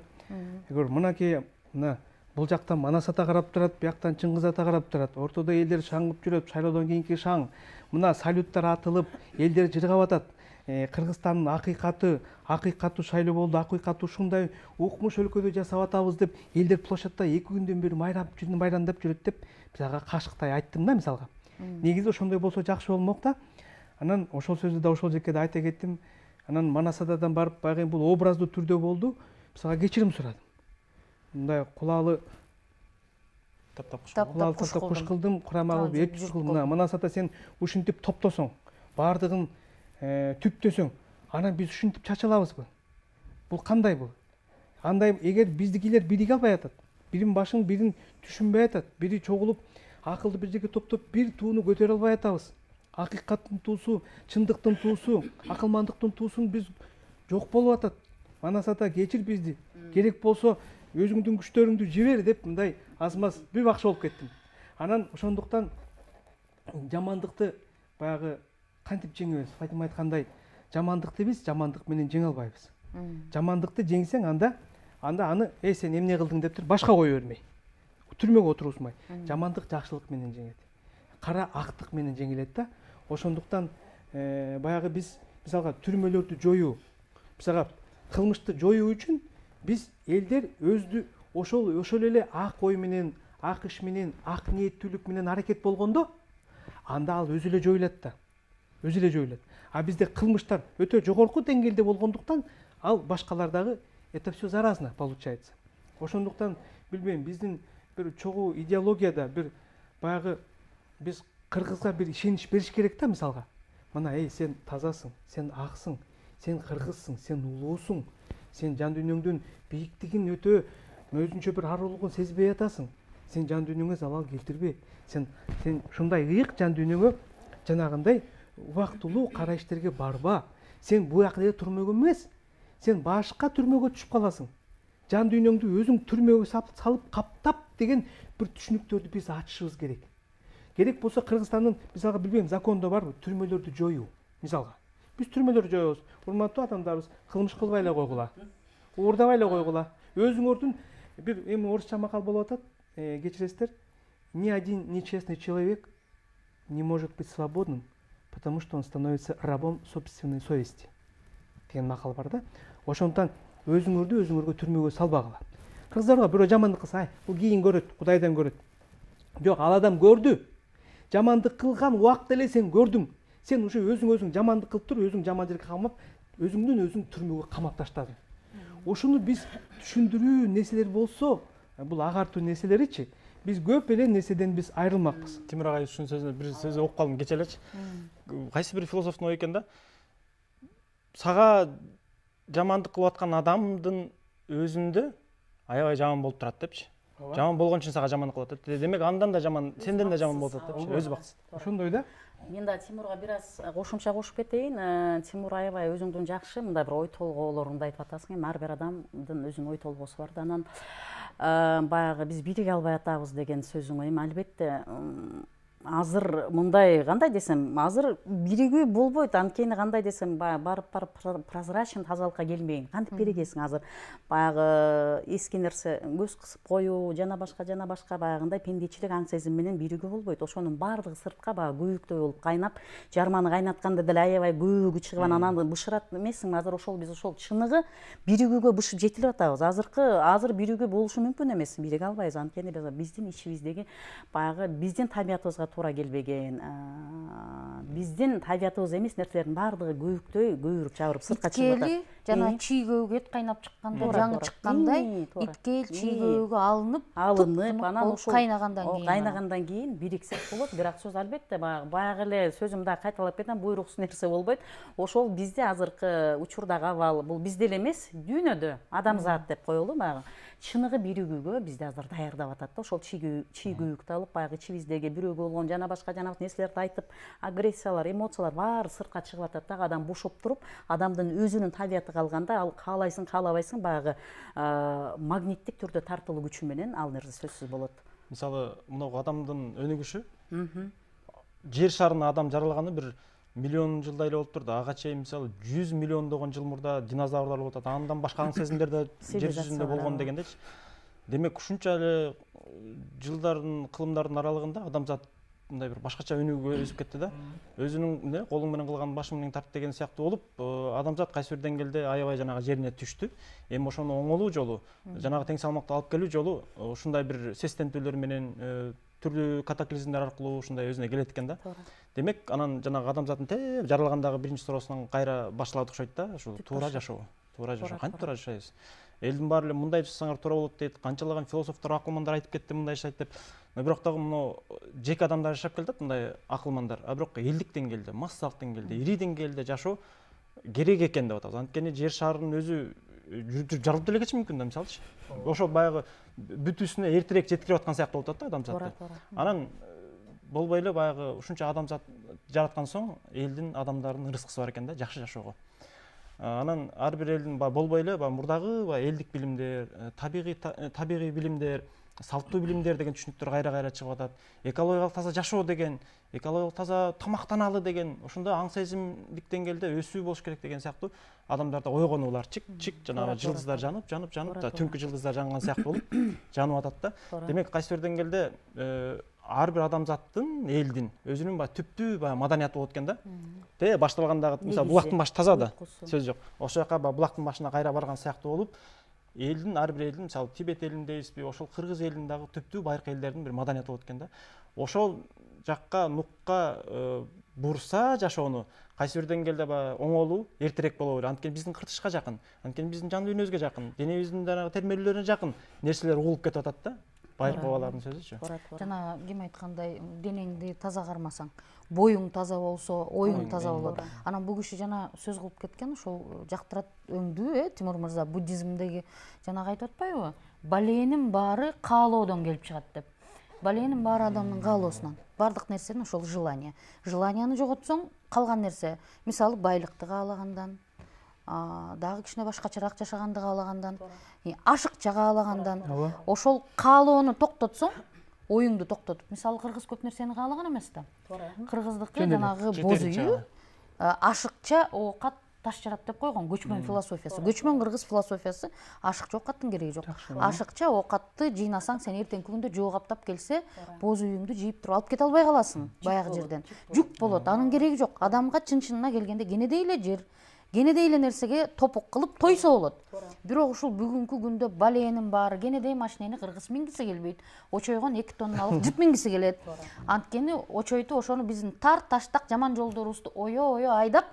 Эгер мынакей мына бул жактан Манас ата карап турат, бияктан Чыңгыз ата карап турат. Ортодо элдер шаңып жүрөт, шайлоодон кийинки шаң. Мына салюттар атылып, элдер жыргап атат. Кыргызстандын акыйкаттуу шайлоо болду, акыйкаттуу ушундай укмуш өлкөдө жасап атабыз деп элдер площадьта 2 күндөн бери майрамдап жүрөт деп биз ага кашыктай айттым да мисалга. Негизи ошондой болсо жакшы болмок да. Анан ошол сөздү да ошол жекеде айта кеттим. Анан Манас атадан барып баягы бул образдуу түрдө болду. Биз ага кечирим сурадым. Мындай кулаалы таптап куш кылдым, курама кылып эпчү кылдым. Мына Манас ата сен ушинтип топтосоң, бардыгын түптөсөң, анан биз ушинтип чачылабызбы? Бул кандай бул? Андай эгер биздикилер бириге албай атат, бирин башын бирин түшүнбөй атат, бири чогулуп акылды бир жерге топтоп бир тууну көтөрө албай атабыз. Акыйкаттын туусу, чындыктын туусу, акылмандыктын туусун биз жок болуп атат. Манас ата кечир бизди. Керек болсо өзүңдүн күчтөрүңдү жибер деп мындай аз-маз бир бакшы болуп кеттим. Анан ошондуктан жамандыкты баягы кантип жеңебиз? Фатима айткандай, жамандыкты биз жамандык менен жеңе албайбыз. Жамандыкты жеңсең анда аны сен эмне кылдың деп туруп башка кое бермей, түрмөгө отургузмай, жамандык жакшылык менен жеңет. Кара актык менен жеңилет да. Ошондуктан баягы биз мисалга түрмөлөрдү жоюу, мисалга кылмышты жоюу үчүн биз элдер өзү ошол эле ак ой менен, ак иш менен, ак ниеттүүлүк менен аракет болгондо, анда ал өзү эле жоюлат да. Өзү эле жоюлат. А бизде кылмыштар өтө жогорку деңгээлде болгондуктан ал башкалардагы это все заразно получается. Ошондуктан билбейм, биздин бир чогуу идеологияда бир баягы биз кыргызга бир ишенич бериш керек да мисалга. Мына сен тазасың, сен аксың, сен кыргызсың, сен улуусуң, сен жан дүйнөңдүн бийиктигин өтө өзүнчө бир арулугун сезбей атасың. Сен жан дүйнөңө залал келтирбе. Сен ушундай ыйык жан дүйнөңө жанагындай убактылуу кара иштерге барба. Сен буяк эле түрмөгө эмес, сен башка түрмөгө түшүп каласың. Жан дүйнөңдү өзүң түрмөгө салып каптап деген бир түшүнүктөрдү биз ачышыбыз керек. Керек болсо Кыргызстандын мисалга билбейм закондо барбы түрмөлөрдү жоюу. Мисалга биз түрмөлөрдү жоебуз. Урматтуу адамдарыбыз, кылмыш кылбай эле койгула. Уурдабай эле койгула. Өзүңөрдүн бир эми орусча макал болуп атат. Кечиресиздер. Ни один нечестный человек не может быть свободным, потому что он становится рабом собственной совести. Деген макал бар да. Ошондуктан өзүңөрдү өзүңөргө түрмөгө салбагыла. кыргыздарга бирөө жамандык кылса, ай бул кийин көрөт, Кудайдан көрөт. Жок, ал адам көрдү. Жамандык кылган убакта эле сен көрдүң. Сен ушу өзүң жамандык кылып туруп, өзүң жаман жерге камап, өзүңдөн өзүң түрмөгө камап таштадың. Ошону биз түшүндүрүү нерселер болсо, бул агартуу нерселеричи, биз көп эле нерседен биз айрылмакпыз. Тимур агай ушунун сөзүнө бир сөз окуп калдым кече элечи. Кайсы бир философтун ою экен да. Сага жамандык кылып аткан адамдын өзүндө аябай жаман болуп турат депчи. Жаман болгон үчүн сага жамандык кылып атат. Демек андан да жаман, сенден да жаман болуп атат депчи. Өзү баксыз. Ошондой да. Мен да Тимурга бир аз кошумча кошуп кетейин. Тимур аябай өзүңдүн жакшы мындай бир ой толгоолорунду айтып атасың. Ар бир адамдын өзүнүн ой толгоосу бар да. Анан баягы биз бириге албай атабыз деген сөзүң эми албетте азыр мындай кандай десем, азыр биригүү болбойт. Анткени кандай десем, барып прозрачный тазалыкка келмейин. Кантип биригесиң азыр? Баягы эски нерсе көз кысып коюу, жана башка баягындай пендечилик аң сезим менен биригүү болбойт. Ошонун баардыгы сыртка баягы көбүктөй болуп кайнап, жарманы кайнатканда деле аябай көбүгү чыгып анан бышырат эмессиңби? Азыр биз ошол чыныгы биригүүгө бышып жетилип атабыз. Азыр биригүү болушу мүмкүн эмес, бириге албайбыз. Анткени биздин ичибиздеги баягы биздин табиятыбызга туура келбеген, биздин табиятыбыз эмес нерселердин баардыгы көбүктөй көбүрүп жабырып сыртка чыгып атат. Жана чий көбүк эт кайнап чыкканда, жаңы чыккандай, иткел чий көбүгү алынып, анан ошол кайнагандан кийин бириксек болот. Бирок сөз албетте баягы эле сөзүмдү кайталап кетем, буйруксуз нерсе болбойт. Ошол бизде азыркы учурдагы абал, бул бизде эле эмес, дүйнөдө адамзат деп коелу баягы. Чыныгы биригүүгө бизди азыр даярдап атат да. Ошол чий көбүктү алып, баягы ичибиздеги бирөөгө болгон жана башка нерселерди айтып, агрессиялар, эмоциялар баары сыртка чыгып атат да. Адам бошоп туруп, адамдын өзүнүн табияты калганда, ал каалайсың, каалабайсың, баягы магниттик түрдө тартылуу күчү менен ал нерсе сөзсүз болот. Мисалы, мынау адамдын өнүгүшү, жер шарына адам жаралганы бир миллион жылдай эле болуп турду. Ага чейин мисалы 100 миллиондогон жыл мурда динозаврлар болуп атат. Андан башка аң сезимдер да жер жүзүндө болгон дегендечи. Демек ушунча эле жылдардын, кылымдардын аралыгында адамзат мындай бир башкача өнүгүүгө өсүп кетти да. Өзүнүн колуң менен кылган башың менен тарт деген сыяктуу болуп, адамзат кайсы бир деңгээлде аябай жанагы жерине түштү. Эми ошону оңолуу жолу, жанагы тең салмактуу алып келүү жолу ушундай бир сестентүүлөр менен түрлүү катаклизмдер аркылуу ушундай өзүнө келет экен да. Демек анан жанагы адамзаттын жаралгандагы биринчи суроосунан кайра башталат окшойт да. Ушу туура жашоо. Кантип туура жашайбыз? Элдин баары эле мындай жасасаңар туура болот дейт. Канчалаган философтор, акылмандар айтып кетти мындай жашайт деп. Бирок дагы мына жеке адамдар жашап келатат мындай акылмандар. Бирок элдик деңгээлде, массалык деңгээлде, ири деңгээлде жашоо керек экен деп атабыз. Анткени жер шарынын өзү жарылып деле кетиши мүмкүн да, мисалычы. Ошо баягы бүтүүсүнө эртерээк жеткирип аткан сыяктуу болуп атат да адамзатты. Анан болбой эле баягы ушунча адамзат жараткан соң элдин, адамдардын ырыскысы бар экен да, жакшы жашоого. Анан ар бир элдин болбой эле мурдагы элдик билимдер, табигый билимдер, салттуу билимдер деген түшүнүктөр кайра чыгып атат. Экологиялык таза жашоо деген, экологиялык таза тамактанаалы деген, ошондой аң сезимдик деңгээлде өсүү болуш керек деген сыяктуу адамдарда ойгонуулар чик жанагы жылдыздар жанып да, түнкү жылдыздар жанган сыяктуу болуп жанып атат да. Демек кайсы бир деңгээлде ар бир адамзаттын, элдин өзүнүн түптүү маданияты болот экен да. Башталгандагы мисалы булактын башы таза да, сөз жок. Ошол жака булактын башына кайра барган сыяктуу болуп, элдин, ар бир элдин, мисалы Тибет элиндейбизби, ошол кыргыз элинин дагы түптүү байыркы элдердин бир маданияты болот экен да. Ошол жакка нукка бурса жашоону кайсы бир деңгээлде оңолуу, эртерээк боло берет. Анткени биздин кыртышка жакын, анткени биздин жан дүйнөбүзгө жакын, денебиздин термелүүлөрүнө жакын нерселер угулуп кетип атат да. Байыркы бабалардын сөзүчү. Жана ким айткандай, денеңди таза кармасаң, боюң таза болсо, оюң таза болот. Анан бул киши жана сөз кылып кеткен, ошол жактырат өңдүү, Тимур мырза, буддизмдеги жанагы айтып атпайбы? Баленин баары каалоодон келип чыгат деп. Баленин баары адамдын каалоосунан. Бардык нерсенин ошол желание. Желанияны жоготсоң, калган нерсе, мисалы байлыкты каалагандан, дагы кичине башкачараак жашаганды каалагандан, ашыкча каалагандан, ошол каалоону токтотсоң, оюңду токтотуп. Мисалы кыргыз көп нерсени каалаган эмес да. Кыргыздыкы жанагы боз үйү, ашыкча оокат таш жарат деп койгон көчмөн философиясы. Көчмөн кыргыз философиясы ашыкча оокаттын кереги жок. Ашыкча оокатты жыйнасаң, сен эртеңки күндө жөө каптап келсе, боз үйүңдү жыйып туруп алып кете албай каласың баягы жерден. Жүк болот, анын кереги жок. Адамга чын-чынына келгенде кенедей эле жер, кенедей эле нерсеге топук кылып тойсо болот. Бирок ушул бүгүнкү күндө баленин баары кенедей машинени кыргыз мингиси келбейт. Очойгон 2 тонналык жүк мингиси келет. Анткени очойту ошону биздин тар таштак жаман жолдорубузду ое айдап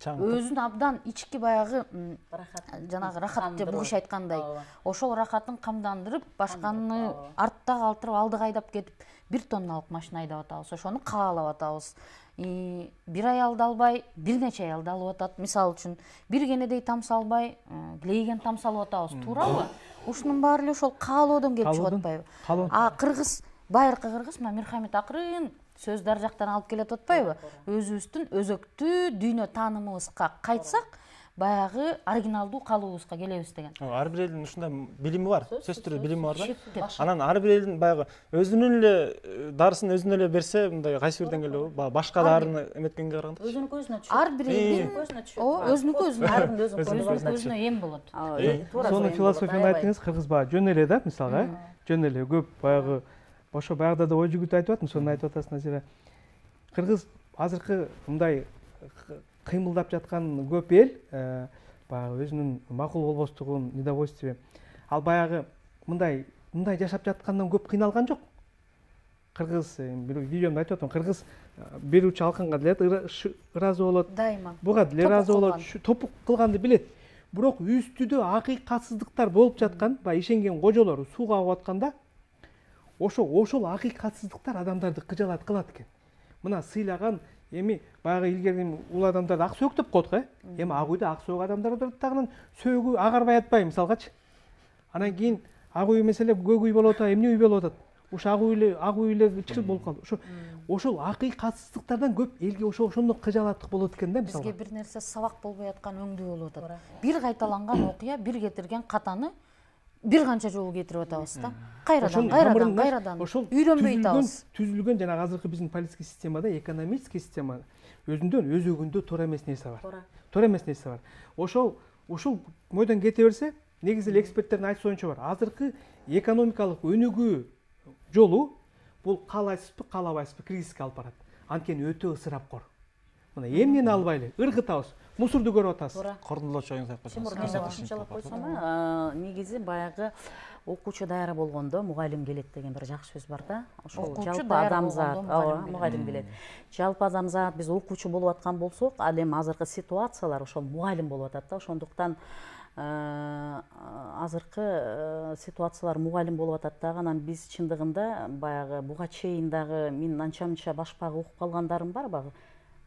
өзүн абдан ички баягы жанагы рахат деп бугуш айткандай ошол рахатын камдандырып башканы артта калтырып алдыга айдап кетип 1 тонналык машина айдап атабыз. Ошону каалап атабыз. Бир аялды албай бир нече аялды алып атат. Мисалы үчүн бир кенедей тамсы албай лейген тамсы алып атабыз. Туурабы? Ушунун баары эле ошол каалоодон келип чыгып атпайбы? Кыргыз, байыркы кыргыз Мирхамит акырын сөздөр жактан алып келет атпайбы? Өзүбүздүн өзөктүү дүйнө таанымыбызга кайтсак, баягы оригиналдуу калуубузга келебиз деген. Ар бир элдин ушундай билими бар, сөз түрү билими бар да. Анан ар бир элдин баягы өзүнүн эле дарысын өзүнө эле берсе, мындай кайсы бир деңгээлде башка дарыны эметкенге караганда Өзүнүкү өзүнө түшүп. Ар бир элдин өзүнүкү өзүнө эм болот. Сону философияны айттыңыз, кыргыз баягы жөн эле да, мисалга, жөн эле көп баягы ошо баягыда да ой жүгүт айтып аттым, сону айтып атасыз Назира. Кыргыз азыркы мындай кыймылдап жаткан көп эл баягы өзүнүн макул болбостугун, недовольствие. Ал баягы мындай жашап жаткандан көп кыйналган жок. Кыргыз бир видеомда айтып атам, кыргыз берүүчү алканга деле ыраазы болот. Дайыма. Буга деле ыраазы болот, топук кылганды билет. Бирок үстүдө акыйкатсыздыктар болуп жаткан, баягы ишенген кожолору сууга агып атканда, ошол акыйкатсыздыктар адамдарды кыжалат кылат экен. Мына сыйлаган эми баягы илгери ул адамдарды ак сөөк деп коет го. Эми ак үйдө ак сөөк адамдар отуруп дагы сөөгү агарбай атпайбы мисалгачы. Анан кийин ак үй маселе көк үй болуп атат, эмне үй болуп атат. Ошо ак үй эле чыр болуп калды. Ошол акыйкатсыздыктардан көп элге ошондо кыжалаттык болот экен да мисалга. Бизге бир нерсе сабак болбой аткан өңдүү болуп атат. Бир кайталанган окуя, бир кетирген катаны бир канча жолу кетирип атабыз да. Кайрадан үйрөнбөй атабыз. Түзүлгөн жана азыркы биздин политический системада, экономический система өзүндөн өзөгүндө туура эмес нерсе бар. Туура эмес нерсе бар. Ошол мойдон кете берсе, негизи эле эксперттердин айтуусу бар. Азыркы экономикалык өнүгүү жолу бул каалайсызбы, каалабайсызбы кризиске алып барат. Анткени өтө ысырапкор. Мына эмнени албайлы, ыргытабыз, мусорду көрүп атасыз. Кордондолчу оюңуз айтып Тимур кошумчалап койсом, негизи баягы окуучу даяр болгондо мугалим келет деген бир жакшы сөз бар да. Ошол жалпы адамзат, мугалим келет. Жалпы адамзат биз окуучу болуп аткан болсок, ал эми азыркы ситуациялар ошол мугалим болуп атат да. Ошондуктан азыркы ситуациялар мугалим болуп атат дагы. Анан биз чындыгында баягы буга чейин дагы мен анча-мынча башпагы окуп калгандарым бар баягы.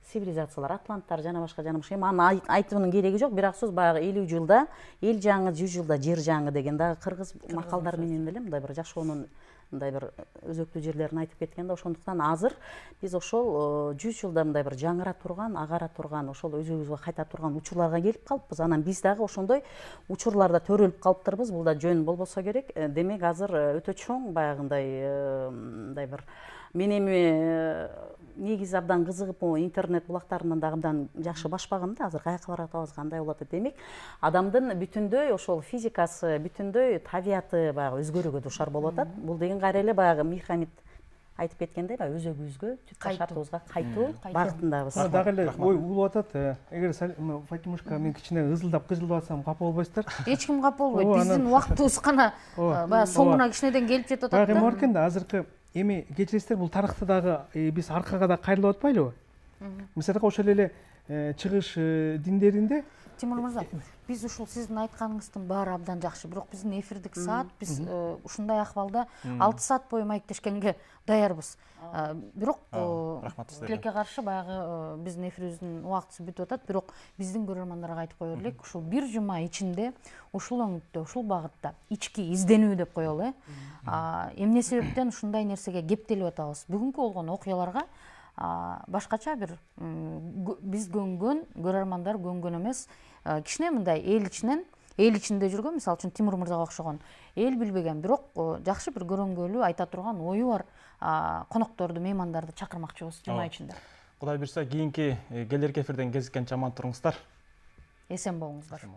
Цивилизациялар, атланттар жана башка Эми аны айтуунун кереги жок, бирок сөз баягы 50 жылда эл жаңы, 100 жылда жер жаңы деген дагы кыргыз макалдар менен эле мындай бир жашоонун мындай бир өзөктүү жерлерин айтып кеткен да. Ошондуктан азыр биз ошол 100 жылда мындай бир жаңыра турган, агара турган, ошол өзүбүзгө кайта турган учурларга келип калыппыз. Анан биз дагы ошондой учурларда төрөлүп калыптырбыз. Бул да жөн болбосо керек. Демек азыр өтө чоң баягындай мындай бир мен эми негизи абдан кызыгып интернет булактарынан дагы абдан жакшы башпагам да. Азыр каяка баратабыз, кандай болот деп. Демек адамдын бүтүндөй ошол физикасы, бүтүндөй табияты баягы өзгөрүүгө душар болуп атат. Бул деген кайра эле баягы Мирхамит айтып кеткендей, баягы өзөгүбүзгө, түп ташартыбызга кайтуу багытындабыз. Дагы эле ой улуп атат. Эгер Фатимушка мен кичине ызылдап кыжылдап атсам капа болбойсуздар? Эч ким капа болбойт. Биздин убактыбыз гана баягы соңуна кичинеден келип жетип атат да. Баягы бар экен да, азыркы эми кечиресиздер, бул тарыхта дагы биз аркага да кайрылып атпайлыбы? Мисалга ошол эле чыгыш диндеринде Тимур мырза, биз ушул сиздин айтканыңыздын баары абдан жакшы. Бирок биздин эфирдик саат биз ушундай акыбалда 6 саат бою маектешкенге даярбыз. Бирок тилекке каршы баягы биздин эфирибиздин убактысы бүтүп атат. Бирок биздин көрөрмандарга айтып кое берлек, ушул бир жума ичинде ушул өңүттө, ушул багытта ички изденүү деп коелу, эмне себептен ушундай нерсеге кептелип атабыз? Бүгүнкү болгон окуяларга башкача бир биз көнгөн, көрөрмандар көнгөн эмес, кичине мындай эл ичинде жүргөн, мисалы үчүн Тимур мырзага окшогон эл билбеген, бирок жакшы бир көрөңгөлүү айта турган ою бар конокторду, меймандарды чакырмакчыбыз жума ичинде. Кудай буйрса кийинки келерки эфирден кезиккенче аман туруңуздар. Эсен болуңуздар.